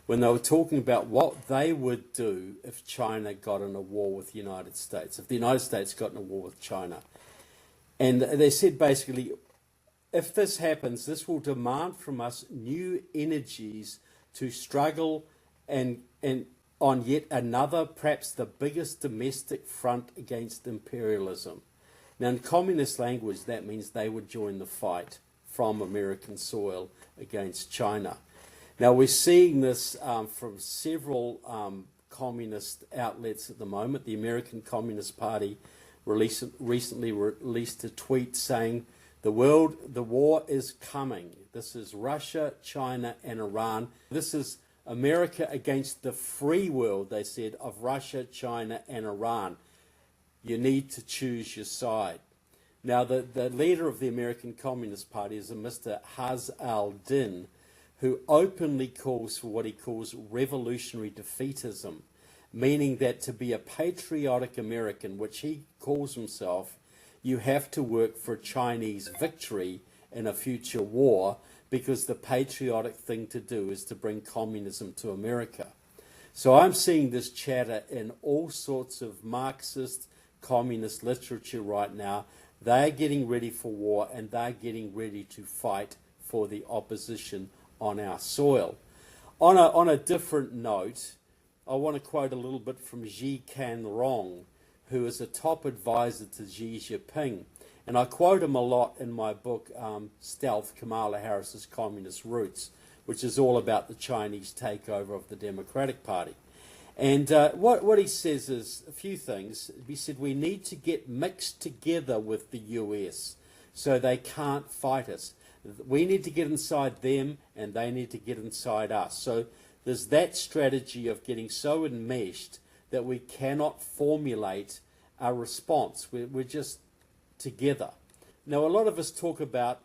when they were talking about what they would do if China got in a war with the United States, if the United States got in a war with China. And they said basically, if this happens, this will demand from us new energies to struggle and on yet another, perhaps the biggest domestic front against imperialism. Now, in communist language, that means they would join the fight from American soil against China. Now, we're seeing this from several communist outlets at the moment. The American Communist Party recently released a tweet saying, the war is coming. This is Russia, China, and Iran. This is America against the free world, they said, of Russia, China, and Iran. You need to choose your side. Now, the leader of the American Communist Party is a Mr. Haz al-Din, who openly calls for what he calls revolutionary defeatism, meaning that to be a patriotic American, which he calls himself, you have to work for Chinese victory in a future war, because the patriotic thing to do is to bring communism to America. So I'm seeing this chatter in all sorts of Marxist, communist literature right now. They're getting ready for war, and they're getting ready to fight for the opposition on our soil. On a different note, I want to quote a little bit from Xi Jinping, who is a top advisor to Xi Jinping. And I quote him a lot in my book, Stealth, Kamala Harris's Communist Roots, which is all about the Chinese takeover of the Democratic Party. And what he says is a few things. He said, we need to get mixed together with the US so they can't fight us. We need to get inside them, and they need to get inside us. So there's that strategy of getting so enmeshed that we cannot formulate a response. We're just together. Now, a lot of us talk about,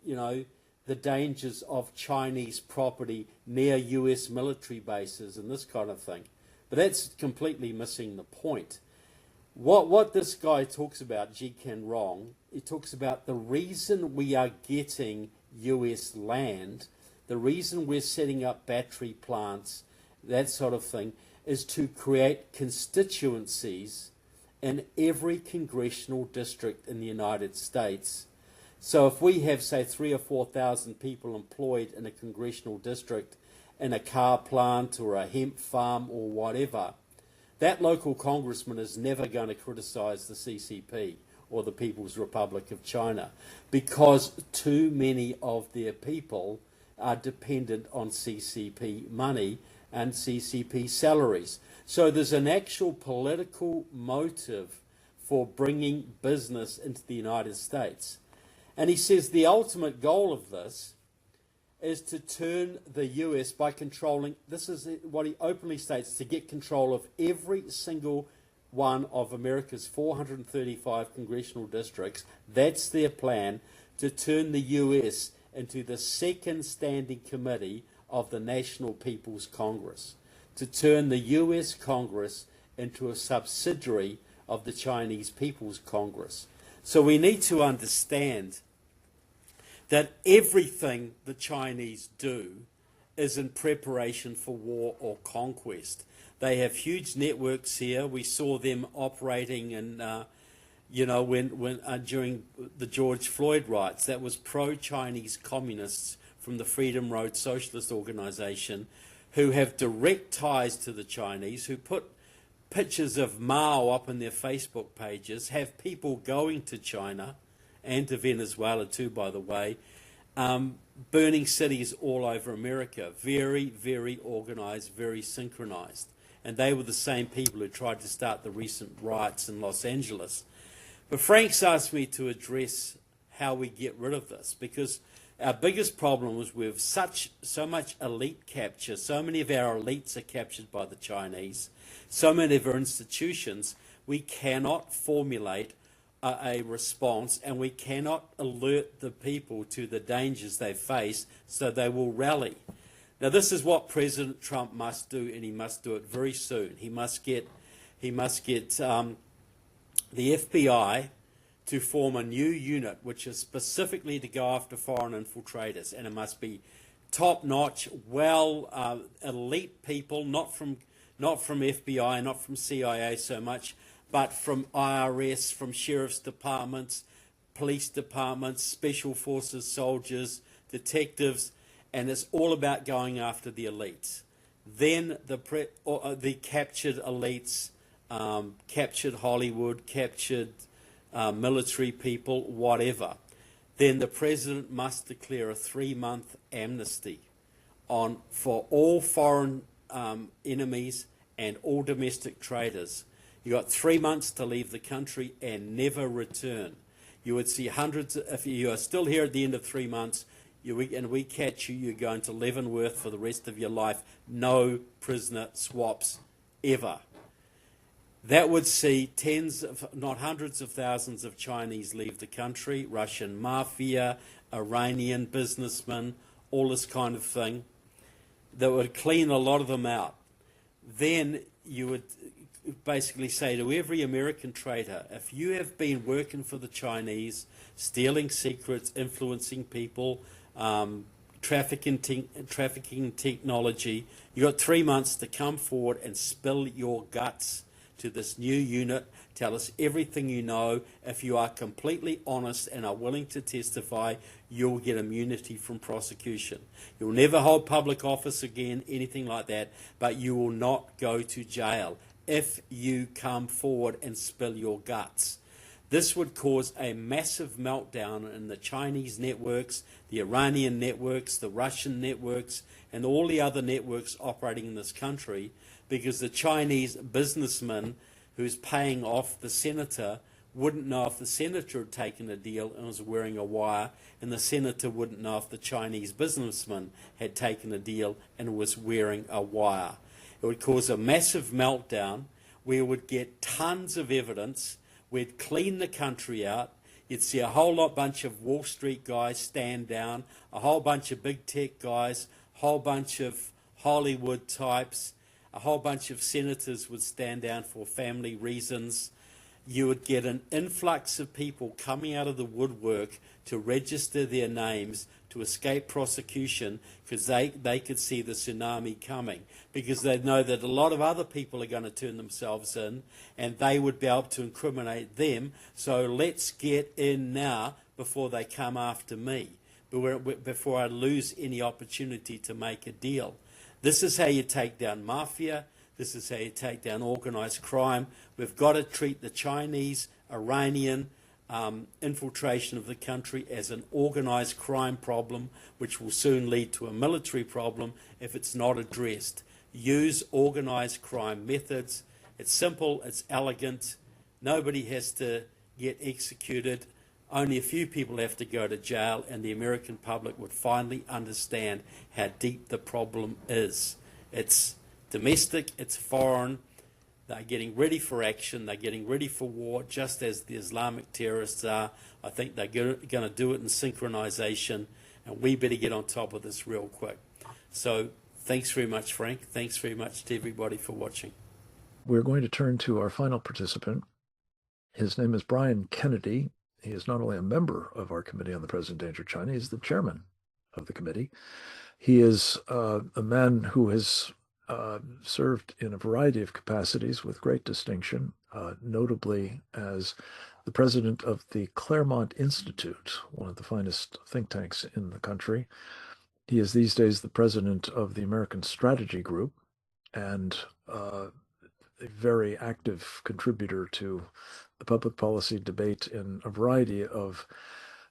the dangers of Chinese property near US military bases and this kind of thing. But that's completely missing the point. What this guy talks about, Ji Ken Rong, he talks about the reason we are getting US land, the reason we're setting up battery plants, that sort of thing, is to create constituencies in every congressional district in the United States. So if we have, say, 3,000 or 4,000 people employed in a congressional district in a car plant or a hemp farm or whatever, that local congressman is never going to criticize the CCP or the People's Republic of China because too many of their people are dependent on CCP money and CCP salaries. So there's an actual political motive for bringing business into the United States. And he says the ultimate goal of this is to turn the US by controlling, this is what he openly states, to get control of every single one of America's 435 congressional districts. That's their plan, to turn the US into the second standing committee of the National People's Congress, to turn the US Congress into a subsidiary of the Chinese People's Congress. So we need to understand that everything the Chinese do is in preparation for war or conquest. They have huge networks here. We saw them operating in, during the George Floyd riots. That was pro-Chinese communists from the Freedom Road Socialist Organization who have direct ties to the Chinese, who put pictures of Mao up on their Facebook pages, have people going to China and to Venezuela too, by the way, burning cities all over America. Very, very organized, very synchronized. And they were the same people who tried to start the recent riots in Los Angeles. But Frank's asked me to address how we get rid of this, because our biggest problem was we have so much elite capture. So many of our elites are captured by the Chinese. So many of our institutions, we cannot formulate a response, and we cannot alert the people to the dangers they face so they will rally. Now, this is what President Trump must do, and he must do it very soon. He must get the FBI to form a new unit which is specifically to go after foreign infiltrators, and it must be top-notch, elite people, not from FBI, not from CIA so much, but from IRS, from sheriff's departments, police departments, special forces, soldiers, detectives, and it's all about going after the elites. Then the captured elites, captured Hollywood, captured military people, whatever. Then the president must declare a 3-month amnesty for all foreign enemies and all domestic traitors. You got 3 months to leave the country and never return. You would see hundreds, if you are still here at the end of 3 months, and we catch you, you're going to Leavenworth for the rest of your life. No prisoner swaps ever. That would see tens, if not hundreds of thousands of Chinese leave the country, Russian mafia, Iranian businessmen, all this kind of thing. That would clean a lot of them out. Then you would basically say to every American traitor, if you have been working for the Chinese, stealing secrets, influencing people, trafficking technology, you got 3 months to come forward and spill your guts to this new unit. Tell us everything you know. If you are completely honest and are willing to testify, you'll get immunity from prosecution. You'll never hold public office again, anything like that, but you will not go to jail if you come forward and spill your guts. This would cause a massive meltdown in the Chinese networks, the Iranian networks, the Russian networks, and all the other networks operating in this country, because the Chinese businessman who's paying off the senator wouldn't know if the senator had taken a deal and was wearing a wire, and the senator wouldn't know if the Chinese businessman had taken a deal and was wearing a wire. It would cause a massive meltdown. We would get tons of evidence. We'd clean the country out. you'd see a whole bunch of Wall Street guys stand down, a whole bunch of big tech guys, a whole bunch of Hollywood types, a whole bunch of senators would stand down for family reasons. You would get an influx of people coming out of the woodwork to register their names to escape prosecution because they could see the tsunami coming, because they know that a lot of other people are going to turn themselves in and they would be able to incriminate them. So let's get in now before they come after me, before I lose any opportunity to make a deal. This is how you take down mafia. This is how you take down organised crime. We've got to treat the Chinese, Iranian infiltration of the country as an organised crime problem, which will soon lead to a military problem if it's not addressed. Use organised crime methods. It's simple, it's elegant. Nobody has to get executed. Only a few people have to go to jail, and the American public would finally understand how deep the problem is. It's domestic, it's foreign. They're getting ready for action. They're getting ready for war, just as the Islamic terrorists are. I think they're going to do it in synchronization, and we better get on top of this real quick. So thanks very much, Frank. Thanks very much to everybody for watching. We're going to turn to our final participant. His name is Brian Kennedy. He is not only a member of our Committee on the Present Danger of China, he's the chairman of the committee. He is a man who has served in a variety of capacities with great distinction, notably as the president of the Claremont Institute, one of the finest think tanks in the country. He is these days the president of the American Strategy Group and a very active contributor to the public policy debate in a variety of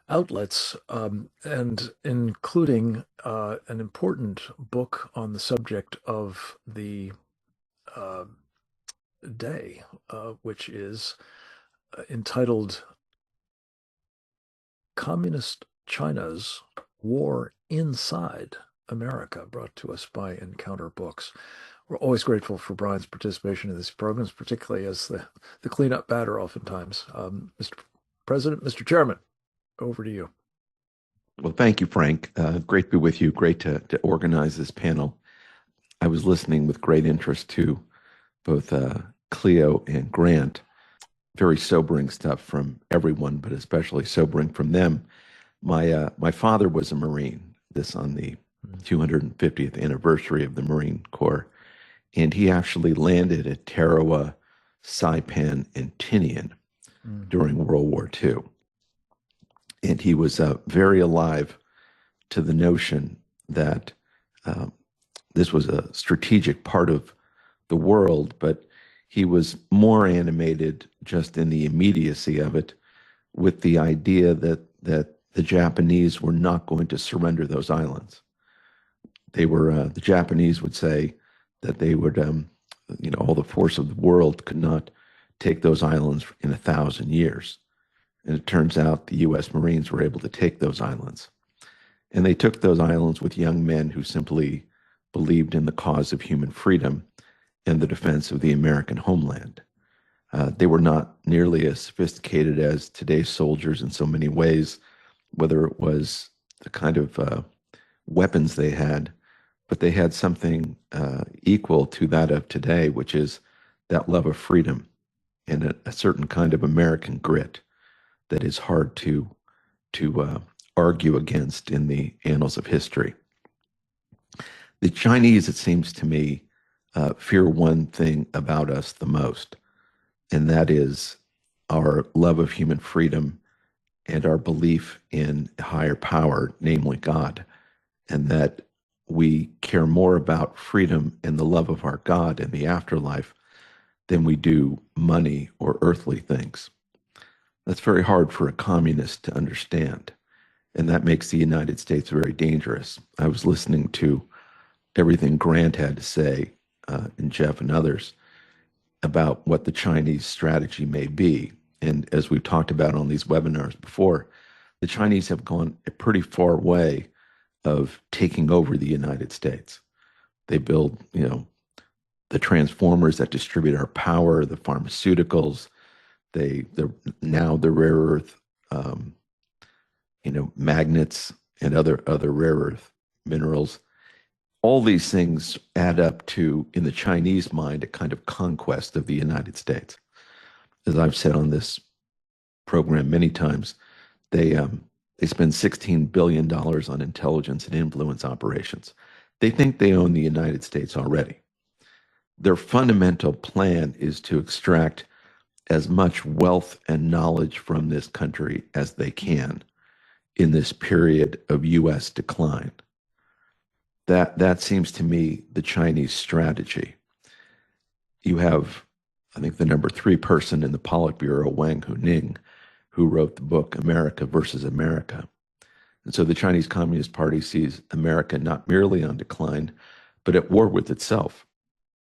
outlets, and including an important book on the subject of the day, which is entitled Communist China's War Inside America, brought to us by Encounter Books. We're always grateful for Brian's participation in these programs, particularly as the cleanup batter oftentimes. Mr. President, Mr. Chairman, over to you. Well, thank you, Frank. Great to be with you. Great to organize this panel. I was listening with great interest to both Cleo and Grant. Very sobering stuff from everyone, but especially sobering from them. My father was a Marine, this on the 250th anniversary of the Marine Corps, and he actually landed at Tarawa, Saipan, and Tinian during World War II. And he was very alive to the notion that this was a strategic part of the world, but he was more animated just in the immediacy of it with the idea that the Japanese were not going to surrender those islands. They were, the Japanese would say that they would, all the force of the world could not take those islands in 1,000 years. And it turns out the U.S. Marines were able to take those islands. And they took those islands with young men who simply believed in the cause of human freedom and the defense of the American homeland. They were not nearly as sophisticated as today's soldiers in so many ways, whether it was the kind of weapons they had, but they had something equal to that of today, which is that love of freedom and a certain kind of American grit that is hard to argue against in the annals of history. The Chinese, it seems to me, fear one thing about us the most, and that is our love of human freedom and our belief in a higher power, namely God, and that we care more about freedom and the love of our God in the afterlife than we do money or earthly things. That's very hard for a communist to understand, and that makes the United States very dangerous. I was listening to everything Grant had to say, and Jeff and others, about what the Chinese strategy may be. And as we've talked about on these webinars before, the Chinese have gone a pretty far way of taking over the United States. They build, the transformers that distribute our power, the pharmaceuticals, now the rare earth magnets and other rare earth minerals. All these things add up to, in the Chinese mind, a kind of conquest of the United States. As I've said on this program many times, they spend $16 billion on intelligence and influence operations. They think they own the United States already. Their fundamental plan is to extract as much wealth and knowledge from this country as they can in this period of U.S. decline. That seems to me the Chinese strategy. You have, I think, the number 3 person in the Politburo, Wang Huning, who wrote the book America versus America. And so the Chinese Communist Party sees America not merely on decline, but at war with itself.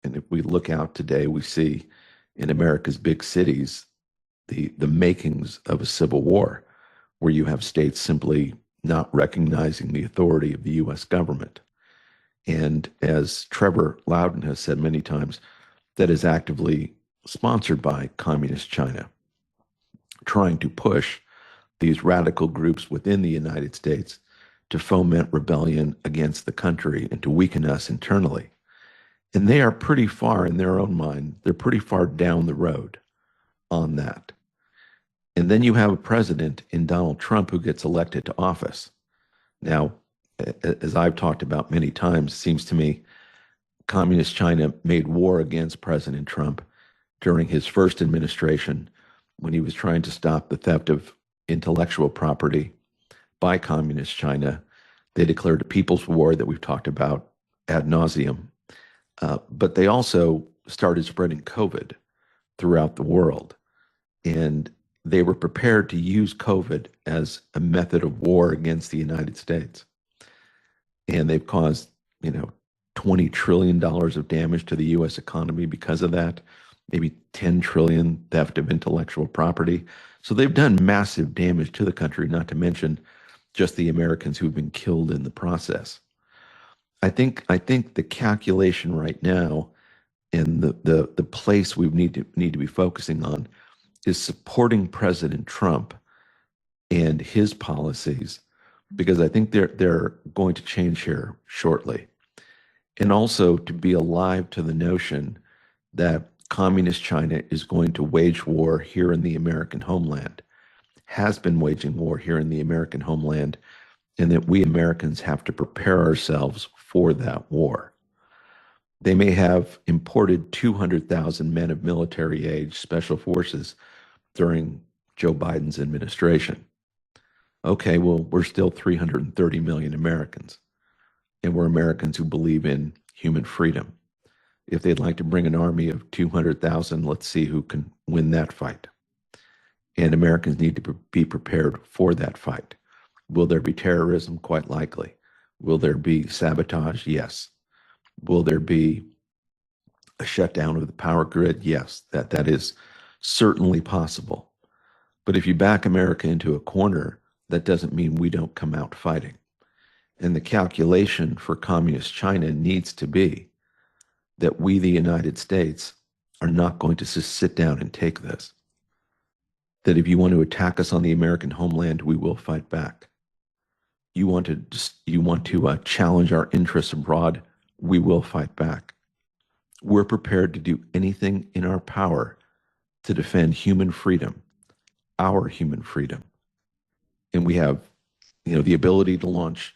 And if we look out today, we see in America's big cities the makings of a civil war, where you have states simply not recognizing the authority of the U.S. government. And as Trevor Loudon has said many times, that is actively sponsored by Communist China, trying to push these radical groups within the United States to foment rebellion against the country and to weaken us internally. And they are pretty far, in their own mind, they're pretty far down the road on that. And then you have a president in Donald Trump who gets elected to office. Now, as I've talked about many times, it seems to me Communist China made war against President Trump during his first administration, when he was trying to stop the theft of intellectual property by Communist China. They declared a people's war that we've talked about ad nauseum. But they also started spreading COVID throughout the world. And they were prepared to use COVID as a method of war against the United States. And they've caused, $20 trillion of damage to the U.S. economy because of that, maybe 10 trillion theft of intellectual property. So they've done massive damage to the country, not to mention just the Americans who've been killed in the process. I think the calculation right now, and the place we need to be focusing on, is supporting President Trump and his policies, because I think they're going to change here shortly. And also to be alive to the notion that Communist China is going to wage war here in the American homeland, has been waging war here in the American homeland, and that we Americans have to prepare ourselves for that war. They may have imported 200,000 men of military age, special forces, during Joe Biden's administration. Okay, well, we're still 330 million Americans, and we're Americans who believe in human freedom. If they'd like to bring an army of 200,000, let's see who can win that fight. And Americans need to be prepared for that fight. Will there be terrorism? Quite likely. Will there be sabotage? Yes. Will there be a shutdown of the power grid? Yes, that is certainly possible. But if you back America into a corner, that doesn't mean we don't come out fighting. And the calculation for Communist China needs to be that we, the United States, are not going to just sit down and take this. That if you want to attack us on the American homeland, we will fight back. You want to challenge our interests abroad, we will fight back. We're prepared to do anything in our power to defend human freedom, our human freedom. And we have, the ability to launch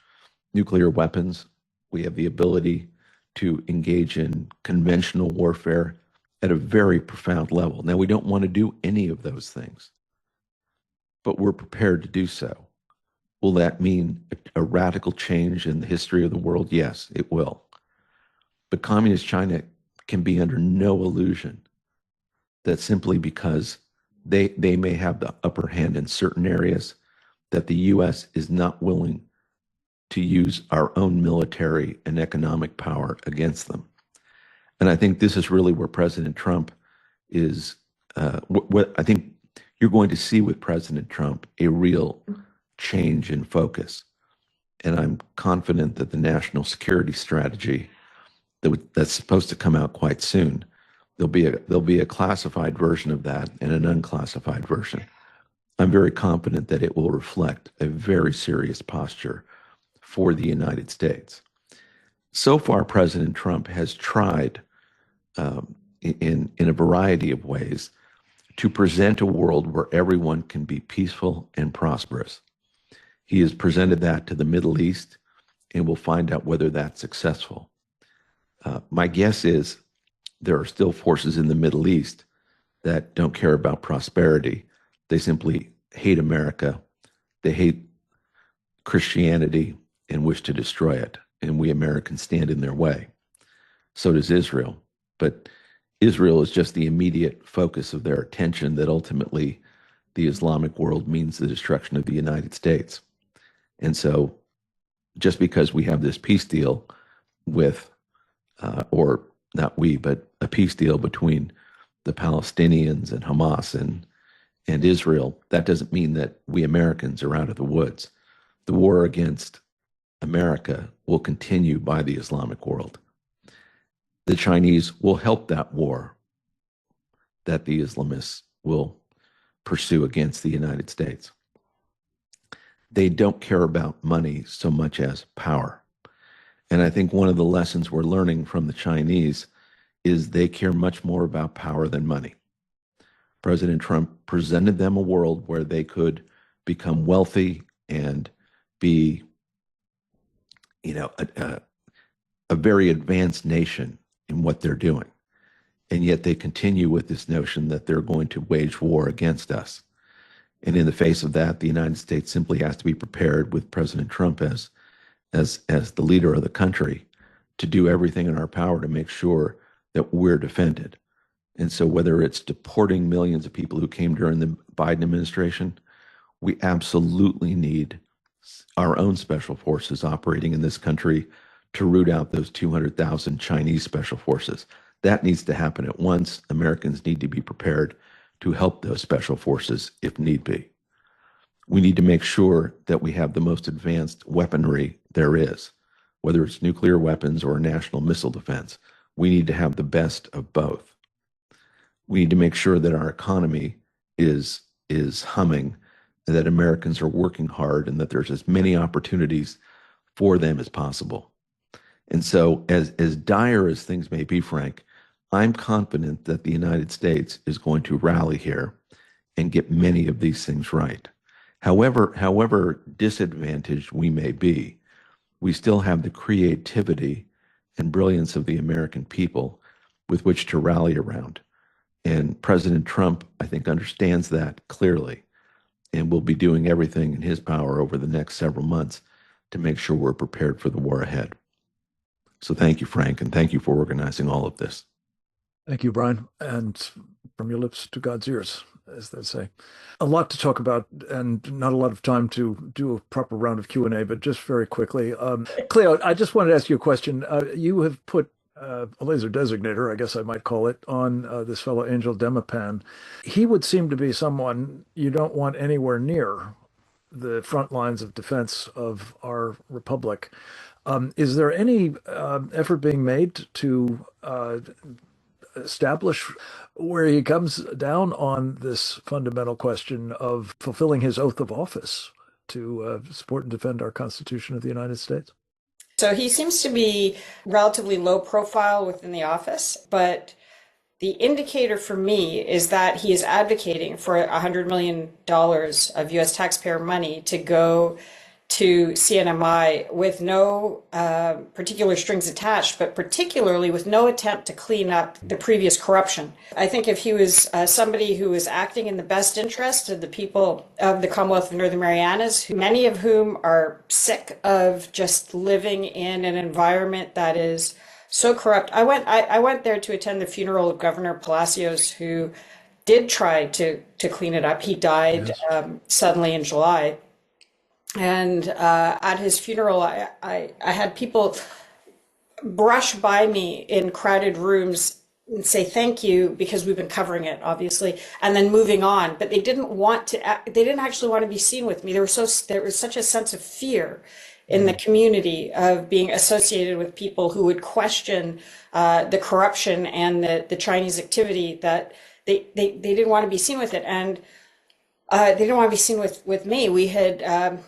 nuclear weapons. We have the ability to engage in conventional warfare at a very profound level. Now, we don't want to do any of those things, but we're prepared to do so. Will that mean a radical change in the history of the world? Yes, it will. But Communist China can be under no illusion that simply because they may have the upper hand in certain areas, that the U.S. is not willing to use our own military and economic power against them. And I think this is really where President Trump is, what I think you're going to see with President Trump, a real change in focus. And I'm confident that the national security strategy that's supposed to come out quite soon, there'll be a classified version of that and an unclassified version. I'm very confident that it will reflect a very serious posture for the United States. So far, President Trump has tried in a variety of ways to present a world where everyone can be peaceful and prosperous. He has presented that to the Middle East, and we'll find out whether that's successful. My guess is there are still forces in the Middle East that don't care about prosperity. They simply hate America, they hate Christianity, and wish to destroy it. And we Americans stand in their way. So does Israel. But Israel is just the immediate focus of their attention that ultimately the Islamic world means the destruction of the United States. And so just because we have this peace deal with, or not we, but a peace deal between the Palestinians and Hamas and Israel, that doesn't mean that we Americans are out of the woods. The war against America will continue by the Islamic world. The Chinese will help that war that the Islamists will pursue against the United States. They don't care about money so much as power. And I think one of the lessons we're learning from the Chinese is they care much more about power than money. President Trump presented them a world where they could become wealthy and be, a very advanced nation in what they're doing. And yet they continue with this notion that they're going to wage war against us. And in the face of that, the United States simply has to be prepared with President Trump as the leader of the country to do everything in our power to make sure that we're defended. And so whether it's deporting millions of people who came during the Biden administration, we absolutely need our own special forces operating in this country to root out those 200,000 Chinese special forces. That needs to happen at once. Americans need to be prepared to help those special forces if need be. We need to make sure that we have the most advanced weaponry there is, whether it's nuclear weapons or national missile defense. We need to have the best of both. We need to make sure that our economy is humming, and that Americans are working hard, and that there's as many opportunities for them as possible. And so as dire as things may be, Frank, I'm confident that the United States is going to rally here and get many of these things right. However disadvantaged we may be, we still have the creativity and brilliance of the American people with which to rally around. And President Trump, I think, understands that clearly and will be doing everything in his power over the next several months to make sure we're prepared for the war ahead. So thank you, Frank, and thank you for organizing all of this. Thank you, Brian. And from your lips to God's ears, as they say. A lot to talk about and not a lot of time to do a proper round of Q&A, but just very quickly. Cleo, I just wanted to ask you a question. You have put a laser designator, I guess I might call it, on this fellow Angel Demapan. He would seem to be someone you don't want anywhere near the front lines of defense of our republic. Is there any effort being made to establish where he comes down on this fundamental question of fulfilling his oath of office to support and defend our Constitution of the United States? So he seems to be relatively low profile within the office, but the indicator for me is that he is advocating for $100 million of U.S. taxpayer money to go to CNMI with no particular strings attached, but particularly with no attempt to clean up the previous corruption. I think if he was somebody who was acting in the best interest of the people of the Commonwealth of Northern Marianas, many of whom are sick of just living in an environment that is so corrupt. I went there to attend the funeral of Governor Palacios, who did try to clean it up. He died suddenly in July. And at his funeral, I had people brush by me in crowded rooms and say thank you, because we've been covering it, obviously, and then moving on. But they didn't actually want to be seen with me. There was such a sense of fear in the community of being associated with people who would question the corruption and the Chinese activity, that they didn't want to be seen with it. And They don't want to be seen with me. We had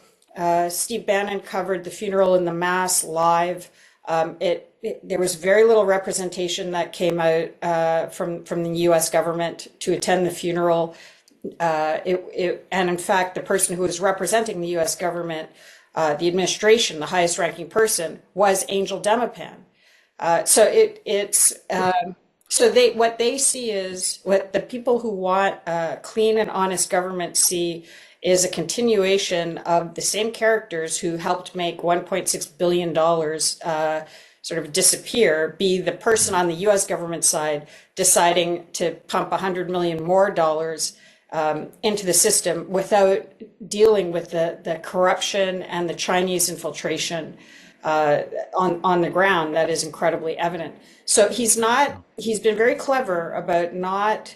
Steve Bannon covered the funeral and the mass live. There was very little representation that came out from the U.S. government to attend the funeral. And in fact, the person who was representing the U.S. government, the administration, the highest ranking person, was Angel Demipan. What they see is what the people who want a clean and honest government see is a continuation of the same characters who helped make $1.6 billion sort of disappear, be the person on the US government side deciding to pump $100 million more dollars into the system without dealing with the corruption and the Chinese infiltration on the ground that is incredibly evident. So he's been very clever about not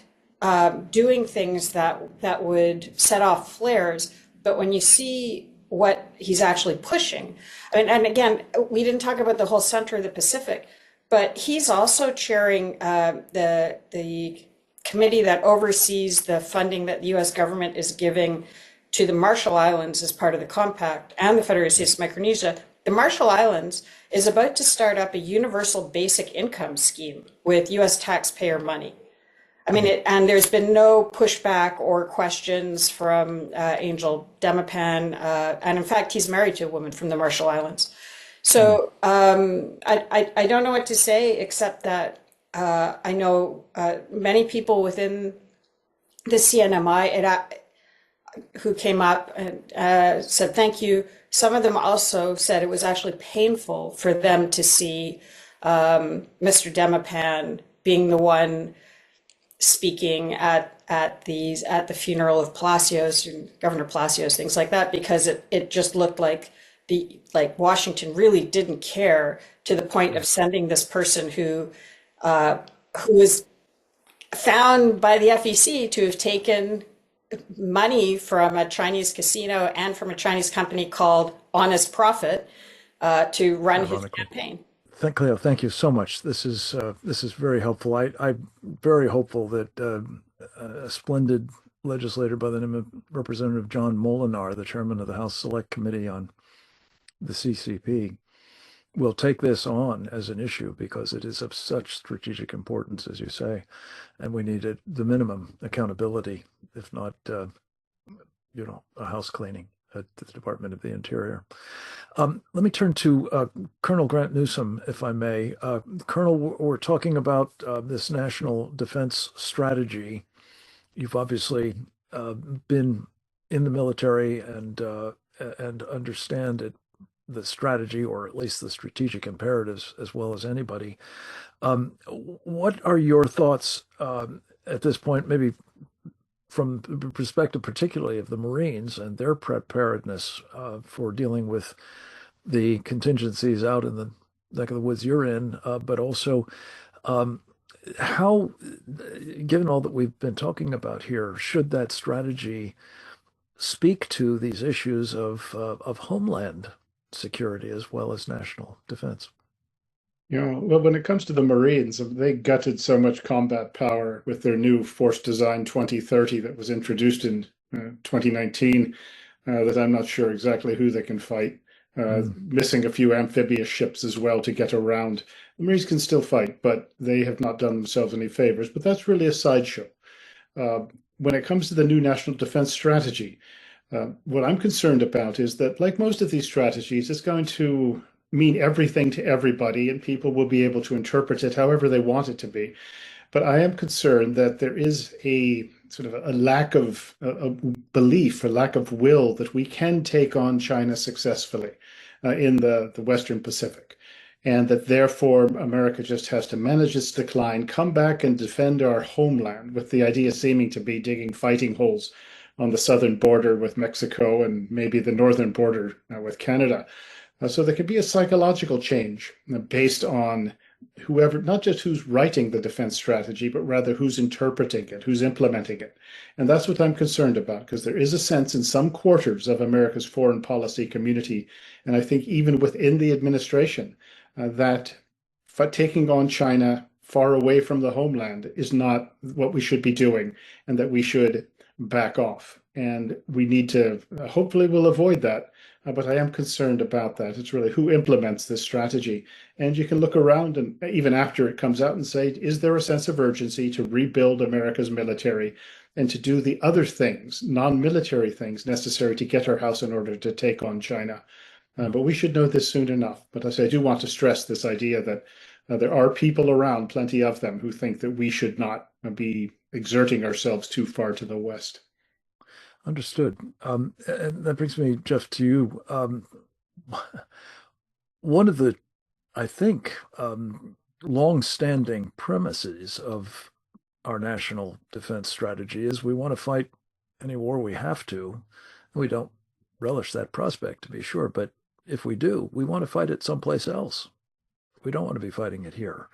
doing things that would set off flares. But when you see what he's actually pushing, and again, we didn't talk about the whole center of the Pacific, but he's also chairing the committee that oversees the funding that the U.S. government is giving to the Marshall Islands as part of the compact and the Federated States of Micronesia. The Marshall Islands is about to start up a universal basic income scheme with U.S. taxpayer money. And there's been no pushback or questions from Angel Demipan. And in fact, he's married to a woman from the Marshall Islands. So I don't know what to say, except that I know many people within the CNMI who came up and said thank you. Some of them also said it was actually painful for them to see Mr. Demipan being the one speaking at the funeral of Palacios and Governor Palacios, things like that, because it just looked like Washington really didn't care, to the point of sending this person who was found by the FEC to have taken money from a Chinese casino and from a Chinese company called Honest Profit to run his campaign. Cleo, thank you so much. This is very helpful. I'm very hopeful that a splendid legislator by the name of Representative John Molinar, the chairman of the House Select Committee on the CCP, will take this on as an issue, because it is of such strategic importance, as you say, and we need the minimum accountability, if not, a house cleaning at the Department of the Interior. Let me turn to Colonel Grant Newsom, if I may. Colonel, we're talking about this national defense strategy. You've obviously been in the military and understand it, the strategy, or at least the strategic imperatives, as well as anybody. What are your thoughts at this point, maybe from the perspective particularly of the Marines and their preparedness for dealing with the contingencies out in the neck of the woods you're in, but also how, given all that we've been talking about here, should that strategy speak to these issues of homeland security as well as national defense? Well, when it comes to the Marines, they gutted so much combat power with their new Force Design 2030 that was introduced in 2019 that I'm not sure exactly who they can fight. Missing a few amphibious ships as well to get around. The Marines can still fight, but they have not done themselves any favors. But that's really a sideshow. When it comes to the new national defense strategy, what I'm concerned about is that, like most of these strategies, it's going to mean everything to everybody, and people will be able to interpret it however they want it to be. But I am concerned that there is a sort of a lack of belief, a lack of will that we can take on China successfully in the Western Pacific, and that therefore America just has to manage its decline, come back and defend our homeland, with the idea seeming to be digging fighting holes on the southern border with Mexico and maybe the northern border with Canada. So there could be a psychological change based on whoever, not just who's writing the defense strategy, but rather who's interpreting it, who's implementing it. And that's what I'm concerned about, because there is a sense in some quarters of America's foreign policy community, and I think even within the administration, that taking on China far away from the homeland is not what we should be doing, and that we should back off. And we need to, hopefully we'll avoid that. But I am concerned about that. It's really who implements this strategy. And you can look around and even after it comes out and say, is there a sense of urgency to rebuild America's military and to do the other things, non-military things necessary to get our house in order to take on China? But we should know this soon enough. But as I do want to stress this idea that there are people around, plenty of them, who think that we should not be exerting ourselves too far to the west. Understood. And that brings me, Jeff, to you. One of the, I think, long-standing premises of our national defense strategy is we want to fight any war we have to. We don't relish that prospect, to be sure, but if we do, we want to fight it someplace else. We don't want to be fighting it here.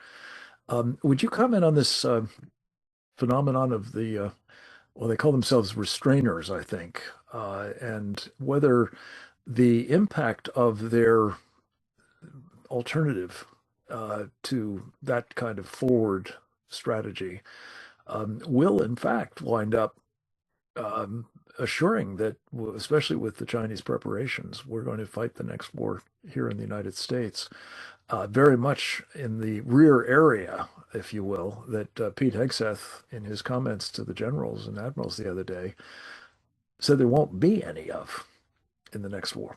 Would you comment on this phenomenon of the well, they call themselves restrainers, I think, and whether the impact of their alternative to that kind of forward strategy will, in fact, wind up assuring that, especially with the Chinese preparations, we're going to fight the next war here in the United States, very much in the rear area, if you will, that Pete Hegseth, in his comments to the generals and admirals the other day, said there won't be any of in the next war.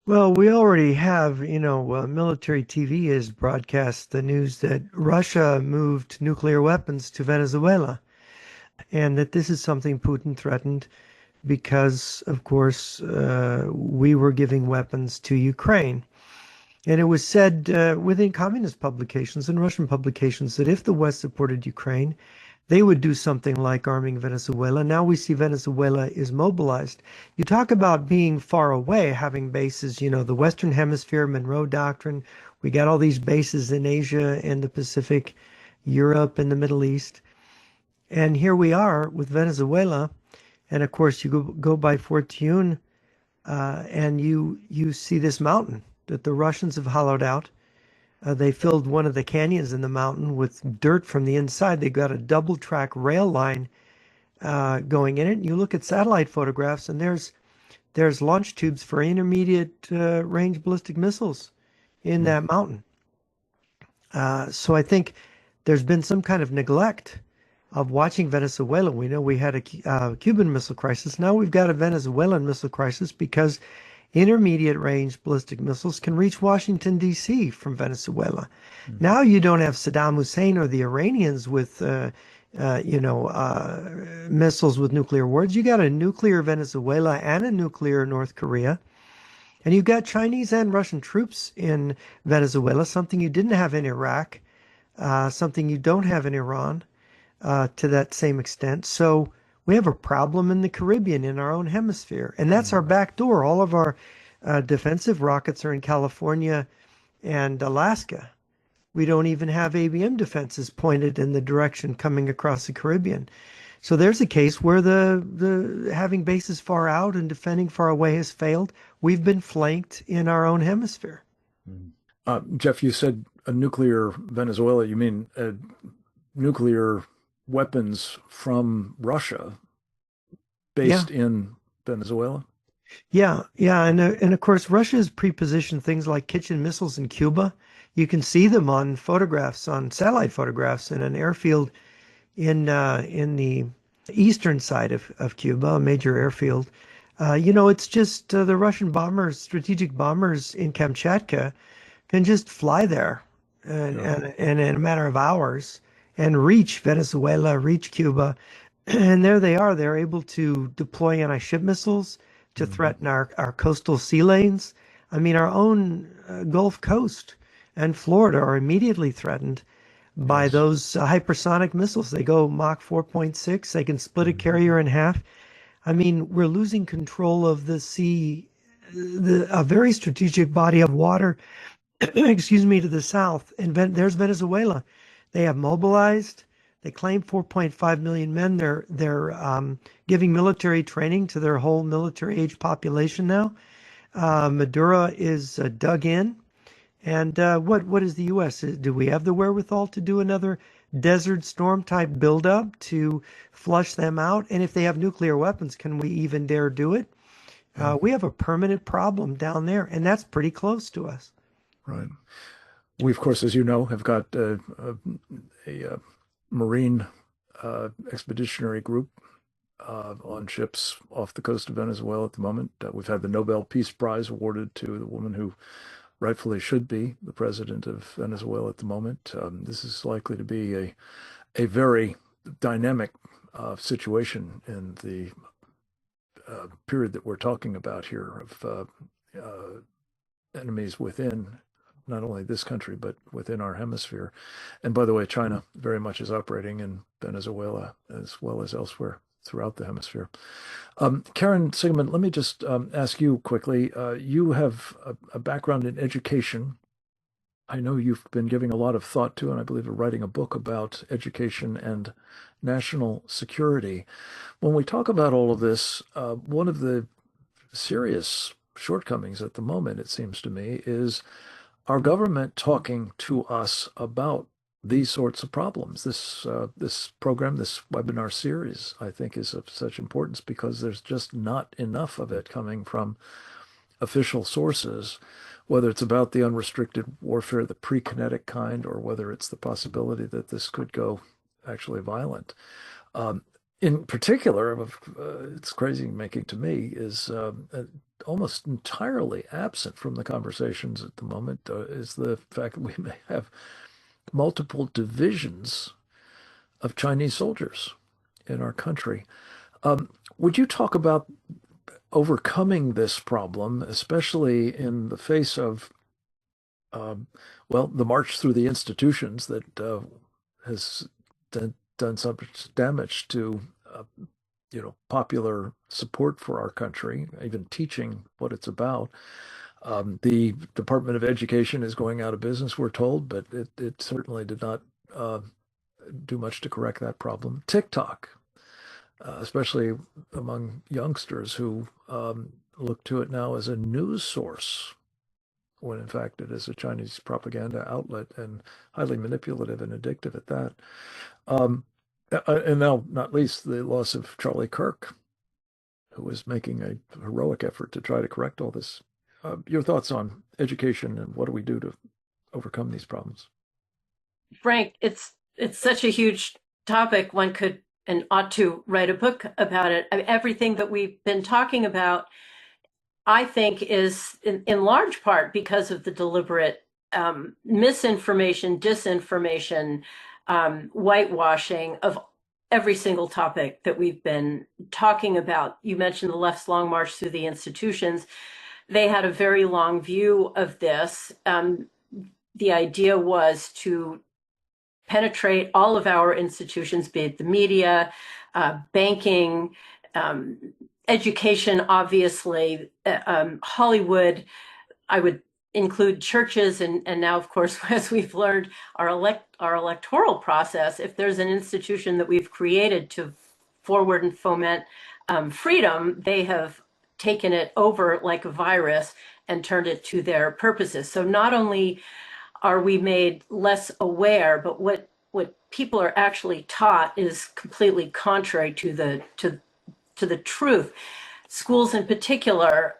Well, we already have, military TV has broadcast the news that Russia moved nuclear weapons to Venezuela, and that this is something Putin threatened because, of course, we were giving weapons to Ukraine. And it was said within communist publications and Russian publications that if the West supported Ukraine, they would do something like arming Venezuela. Now we see Venezuela is mobilized. You talk about being far away, having bases, the Western Hemisphere, Monroe Doctrine. We got all these bases in Asia and the Pacific, Europe and the Middle East. And here we are with Venezuela. And of course, you go by Fortune and you see this mountain that the Russians have hollowed out. They filled one of the canyons in the mountain with dirt from the inside. They got a double track rail line going in it. And you look at satellite photographs and there's launch tubes for intermediate range ballistic missiles in that mountain. So I think there's been some kind of neglect of watching Venezuela. We know we had a Cuban Missile Crisis. Now we've got a Venezuelan missile crisis because intermediate range ballistic missiles can reach Washington, D.C. from Venezuela. Now you don't have Saddam Hussein or the Iranians with, missiles with nuclear warheads. You got a nuclear Venezuela and a nuclear North Korea. And you've got Chinese and Russian troops in Venezuela, something you didn't have in Iraq, something you don't have in Iran to that same extent. So we have a problem in the Caribbean, in our own hemisphere. And that's our back door. All of our defensive rockets are in California and Alaska. We don't even have ABM defenses pointed in the direction coming across the Caribbean. So there's a case where the having bases far out and defending far away has failed. We've been flanked in our own hemisphere. Jeff, you said a nuclear Venezuela. You mean nuclear weapons from Russia based in Venezuela? Yeah. And of course, Russia has pre-positioned things like kitchen missiles in Cuba. You can see them on photographs, on satellite photographs, in an airfield in the eastern side of Cuba, a major airfield. It's just the Russian bombers, strategic bombers in Kamchatka, can just fly there and in a matter of hours and reach Venezuela, reach Cuba. And there they are. They're able to deploy anti-ship missiles to threaten our coastal sea lanes. I mean, our own Gulf Coast and Florida are immediately threatened by those hypersonic missiles. They go Mach 4.6. They can split a carrier in half. I mean, we're losing control of the sea, a very strategic body of water, to the south. And there's Venezuela. They have mobilized. They claim 4.5 million men. They're giving military training to their whole military age population now. Maduro is dug in. And what is the U.S.? Do we have the wherewithal to do another Desert Storm type buildup to flush them out? And if they have nuclear weapons, can we even dare do it? We have a permanent problem down there, and that's pretty close to us. Right. We, of course, as you know, have got a Marine expeditionary group on ships off the coast of Venezuela at the moment. We've had the Nobel Peace Prize awarded to the woman who rightfully should be the president of Venezuela at the moment. This is likely to be a very dynamic situation in the period that we're talking about here of enemies within not only this country, but within our hemisphere. And by the way, China very much is operating in Venezuela as well as elsewhere throughout the hemisphere. Karen Sigmund, let me just ask you quickly. You have a background in education. I know you've been giving a lot of thought to, and I believe are writing a book about education and national security. When we talk about all of this, one of the serious shortcomings at the moment, it seems to me, is our government talking to us about these sorts of problems. This program, this webinar series, I think is of such importance because there's just not enough of it coming from official sources, whether it's about the unrestricted warfare, the pre-kinetic kind, or whether it's the possibility that this could go actually violent. In particular, it's crazy making to me, is almost entirely absent from the conversations at the moment is the fact that we may have multiple divisions of Chinese soldiers in our country. Would you talk about overcoming this problem, especially in the face of, well, the march through the institutions that has done so much damage to popular support for our country, even teaching what it's about. The Department of Education is going out of business, we're told, but it certainly did not do much to correct that problem. TikTok, especially among youngsters who look to it now as a news source, when in fact it is a Chinese propaganda outlet and highly manipulative and addictive at that. And now, not least, the loss of Charlie Kirk, who was making a heroic effort to try to correct all this. Your thoughts on education and what do we do to overcome these problems? Frank, it's such a huge topic. One could and ought to write a book about it. I mean, everything that we've been talking about, I think, is in large part because of the deliberate misinformation, disinformation, whitewashing of every single topic that we've been talking about. You mentioned the left's long march through the institutions. They had a very long view of this. The idea was to penetrate all of our institutions, be it the media, banking, education, obviously, Hollywood. I would include churches, and now, of course, as we've learned, our electoral process. If there's an institution that we've created to forward and foment freedom, they have taken it over like a virus and turned it to their purposes. So not only are we made less aware, but what people are actually taught is completely contrary to the truth. Schools in particular,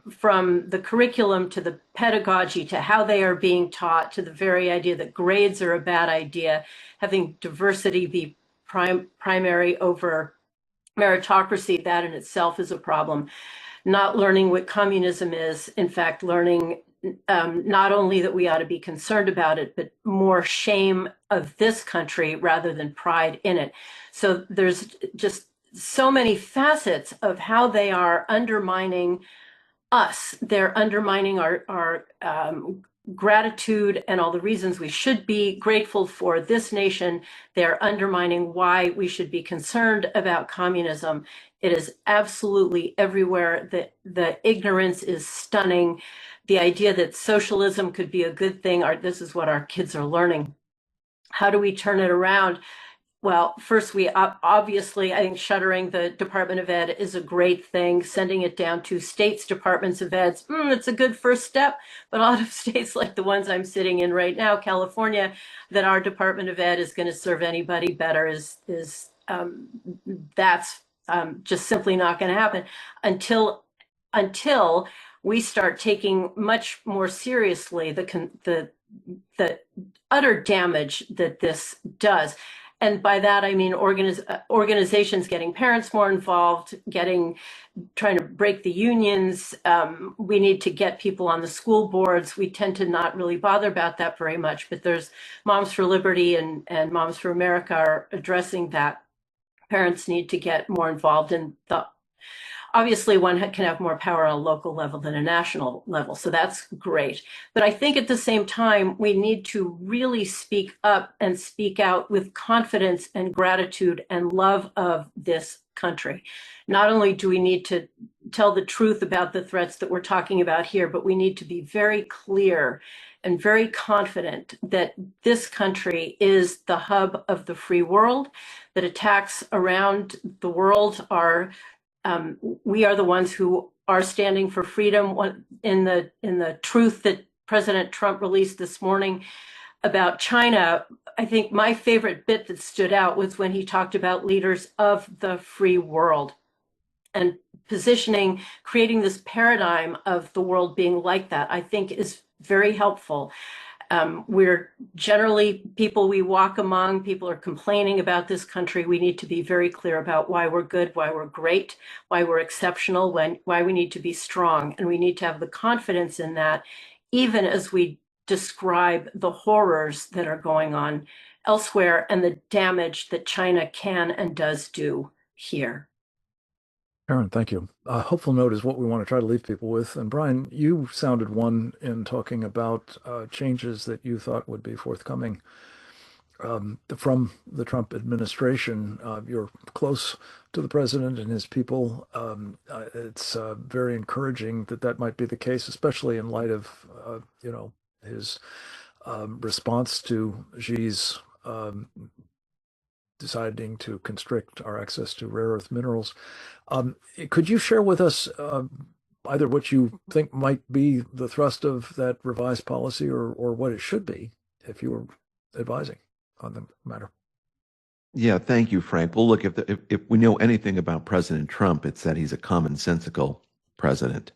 from the curriculum to the pedagogy to how they are being taught to the very idea that grades are a bad idea, having diversity be primary over meritocracy, that in itself is a problem. Not learning what communism is, in fact, learning not only that we ought to be concerned about it, but more shame of this country rather than pride in it. So there's just so many facets of how they are undermining us. They're undermining our gratitude and all the reasons we should be grateful for this nation. They're undermining why we should be concerned about communism. It is absolutely everywhere. The ignorance is stunning. The idea that socialism could be a good thing, this is what our kids are learning. How do we turn it around? Well, first, we obviously, I think shuttering the Department of Ed is a great thing. Sending it down to states' departments of ed, it's a good first step. But a lot of states, like the ones I'm sitting in right now, California, that our Department of Ed is going to serve anybody better that's just simply not going to happen until we start taking much more seriously the utter damage that this does. And by that, I mean organizations getting parents more involved, trying to break the unions. We need to get people on the school boards. We tend to not really bother about that very much, but there's Moms for Liberty and Moms for America are addressing that. Parents need to get more involved in obviously one can have more power on a local level than a national level, so that's great. But I think at the same time, we need to really speak up and speak out with confidence and gratitude and love of this country. Not only do we need to tell the truth about the threats that we're talking about here, but we need to be very clear and very confident that this country is the hub of the free world, that attacks around the world we are the ones who are standing for freedom. In the truth that President Trump released this morning about China, I think my favorite bit that stood out was when he talked about leaders of the free world and creating this paradigm of the world being like that, I think is very helpful. We're generally people we walk among, people are complaining about this country. We need to be very clear about why we're good, why we're great, why we're exceptional, why we need to be strong. And we need to have the confidence in that, even as we describe the horrors that are going on elsewhere and the damage that China can and does do here. Aaron, thank you. A hopeful note is what we want to try to leave people with. And Brian, you sounded one in talking about changes that you thought would be forthcoming from the Trump administration. You're close to the president and his people. It's very encouraging that might be the case, especially in light of his response to Xi's deciding to constrict our access to rare earth minerals. Could you share with us either what you think might be the thrust of that revised policy or what it should be if you were advising on the matter? Yeah, thank you, Frank. Well, look, if we know anything about President Trump, it's that he's a commonsensical president.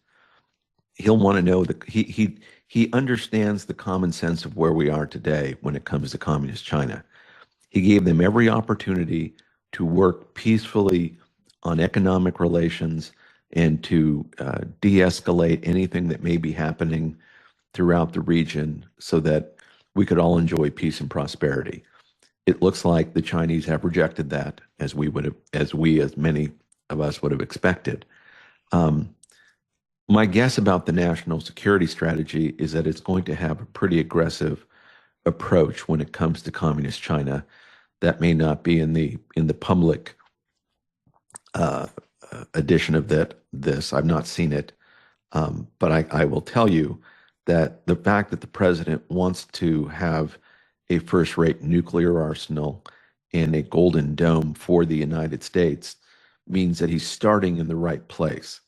He'll want to know that he understands the common sense of where we are today when it comes to communist China. He gave them every opportunity to work peacefully on economic relations and to de-escalate anything that may be happening throughout the region so that we could all enjoy peace and prosperity. It looks like the Chinese have rejected that, as many of us would have expected. My guess about the national security strategy is that it's going to have a pretty aggressive approach when it comes to communist China. That may not be in the public edition of this. I've not seen it, but I will tell you that the fact that the president wants to have a first-rate nuclear arsenal and a golden dome for the United States means that he's starting in the right place,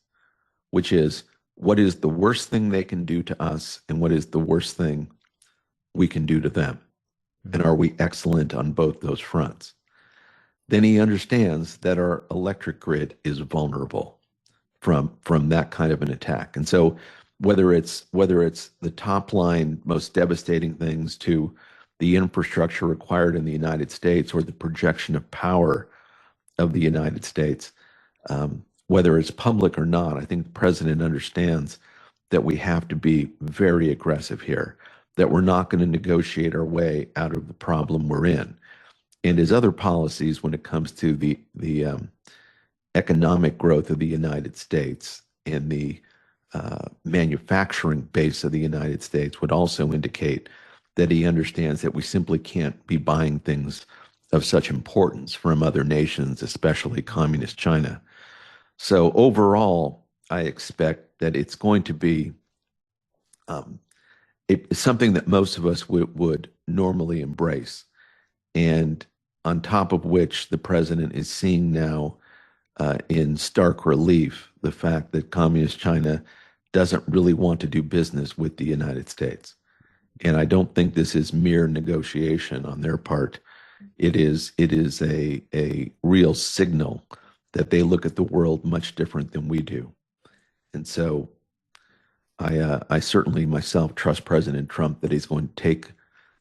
which is what is the worst thing they can do to us and what is the worst thing we can do to them. And are we excellent on both those fronts? Then he understands that our electric grid is vulnerable from that kind of an attack. And so whether it's the top line, most devastating things to the infrastructure required in the United States or the projection of power of the United States, whether it's public or not, I think the president understands that we have to be very aggressive here, that we're not going to negotiate our way out of the problem we're in. And his other policies when it comes to the economic growth of the United States and the manufacturing base of the United States would also indicate that he understands that we simply can't be buying things of such importance from other nations, especially communist China. So overall, I expect that it's going to be something that most of us would normally embrace. And on top of which the president is seeing now in stark relief the fact that Communist China doesn't really want to do business with the United States. And I don't think this is mere negotiation on their part. It is a real signal that they look at the world much different than we do. And so I certainly myself trust President Trump that he's going to take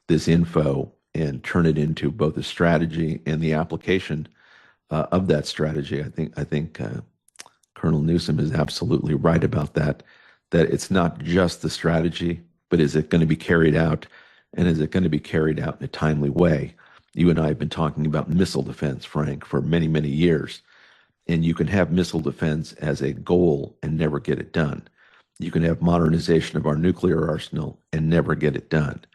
this info and turn it into both a strategy and the application of that strategy. I think Colonel Newsom is absolutely right about that, that it's not just the strategy, but is it going to be carried out, and is it going to be carried out in a timely way? You and I have been talking about missile defense, Frank, for many, many years, and you can have missile defense as a goal and never get it done. You can have modernization of our nuclear arsenal and never get it done.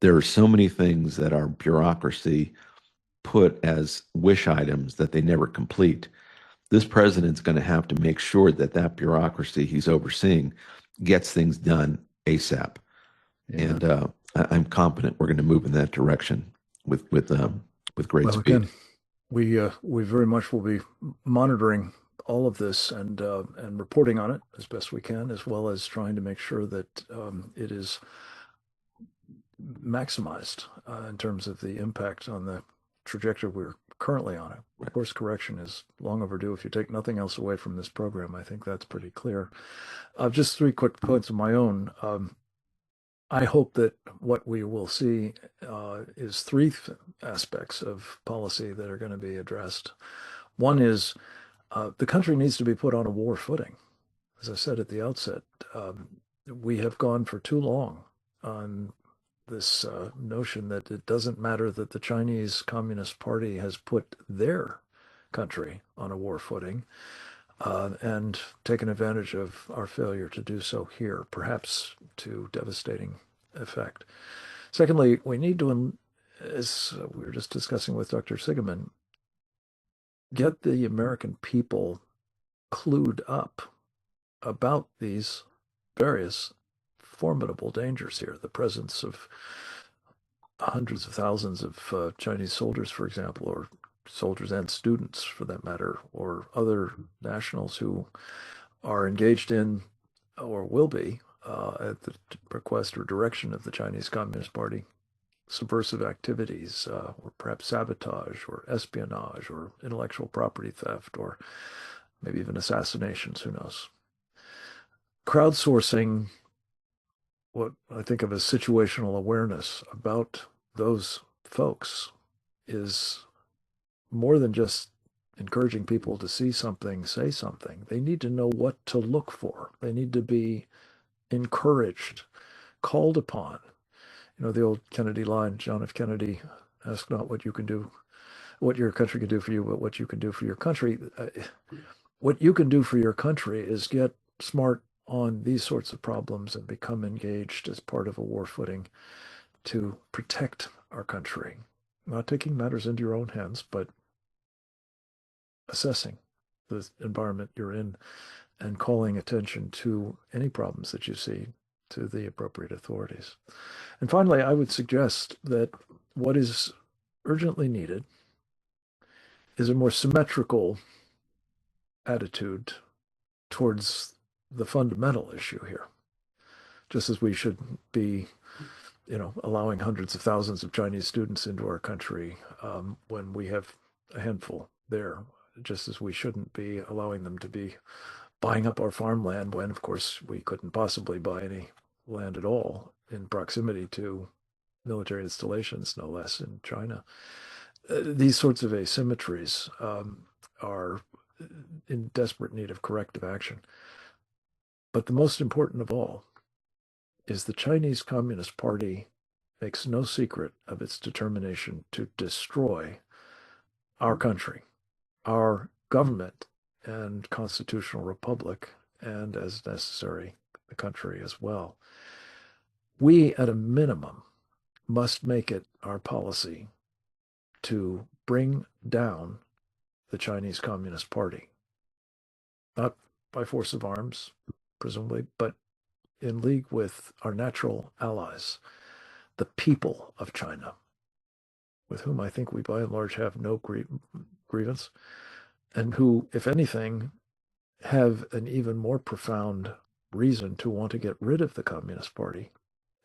There are so many things that our bureaucracy put as wish items that they never complete. This president's going to have to make sure that that bureaucracy he's overseeing gets things done ASAP. Yeah. And I'm confident we're going to move in that direction with great speed. Again, we very much will be monitoring all of this and reporting on it as best we can, as well as trying to make sure that it is maximized in terms of the impact on the trajectory we're currently on. Of course, correction is long overdue. If you take nothing else away from this program, I think that's pretty clear. Just 3 quick points of my own. I hope that what we will see is 3 aspects of policy that are going to be addressed. One is the country needs to be put on a war footing. As I said at the outset, we have gone for too long on this notion that it doesn't matter that the Chinese Communist Party has put their country on a war footing and taken advantage of our failure to do so here, perhaps to devastating effect. Secondly, we need to, as we were just discussing with Dr. Sigeman, get the American people clued up about these various formidable dangers here. The presence of hundreds of thousands of Chinese soldiers, for example, or soldiers and students for that matter, or other nationals who are engaged in or will be at the request or direction of the Chinese Communist Party, subversive activities, or perhaps sabotage or espionage or intellectual property theft, or maybe even assassinations, who knows. Crowdsourcing what I think of as situational awareness about those folks is more than just encouraging people to see something, say something. They need to know what to look for. They need to be encouraged, called upon. You know, the old Kennedy line, John F. Kennedy, ask not what you can do, what your country can do for you, but what you can do for your country. What you can do for your country is get smart on these sorts of problems and become engaged as part of a war footing to protect our country. Not taking matters into your own hands, but assessing the environment you're in and calling attention to any problems that you see to the appropriate authorities. And finally, I would suggest that what is urgently needed is a more symmetrical attitude towards the fundamental issue here. Just as we should be, allowing hundreds of thousands of Chinese students into our country when we have a handful there, just as we shouldn't be allowing them to be buying up our farmland when, of course, we couldn't possibly buy any land at all in proximity to military installations, no less, in China. These sorts of asymmetries are in desperate need of corrective action. But the most important of all is the Chinese Communist Party makes no secret of its determination to destroy our country, our government and constitutional republic, and as necessary, the country as well. We, at a minimum, must make it our policy to bring down the Chinese Communist Party, not by force of arms, presumably, but in league with our natural allies, the people of China. with whom I think we by and large have no grievance, and who, if anything, have an even more profound reason to want to get rid of the Communist Party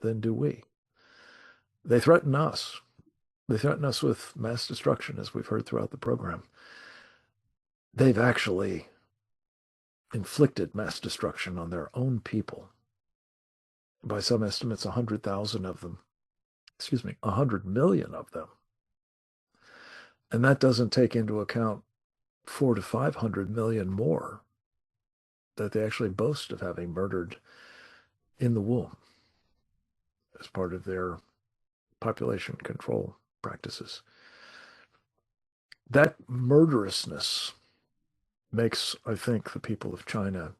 than do we. They threaten us. They threaten us with mass destruction, as we've heard throughout the program. They've actually inflicted mass destruction on their own people. By some estimates, 100,000 of them, 100 million of them. And that doesn't take into account 400 to 500 million more that they actually boast of having murdered in the womb as part of their population control practices. That murderousness makes, I think, the people of China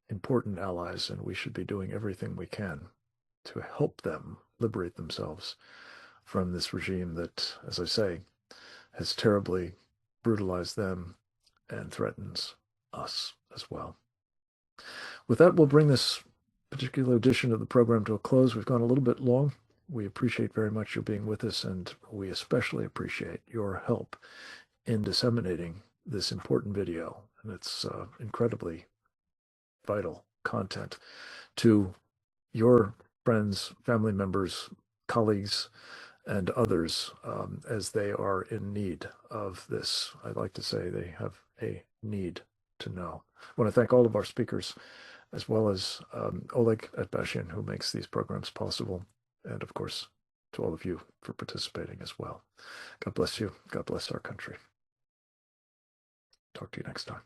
important allies, and we should be doing everything we can to help them liberate themselves from this regime that, as I say, has terribly brutalized them and threatens us as well. With that, we'll bring this particular edition of the program to a close. We've gone a little bit long. We appreciate very much your being with us, and we especially appreciate your help in disseminating this important video and its incredibly vital content to your friends, family members, colleagues, and others as they are in need of this. I'd like to say they have a need to know. I want to thank all of our speakers, as well as Oleg Atbashian, who makes these programs possible, and of course, to all of you for participating as well. God bless you. God bless our country. Talk to you next time.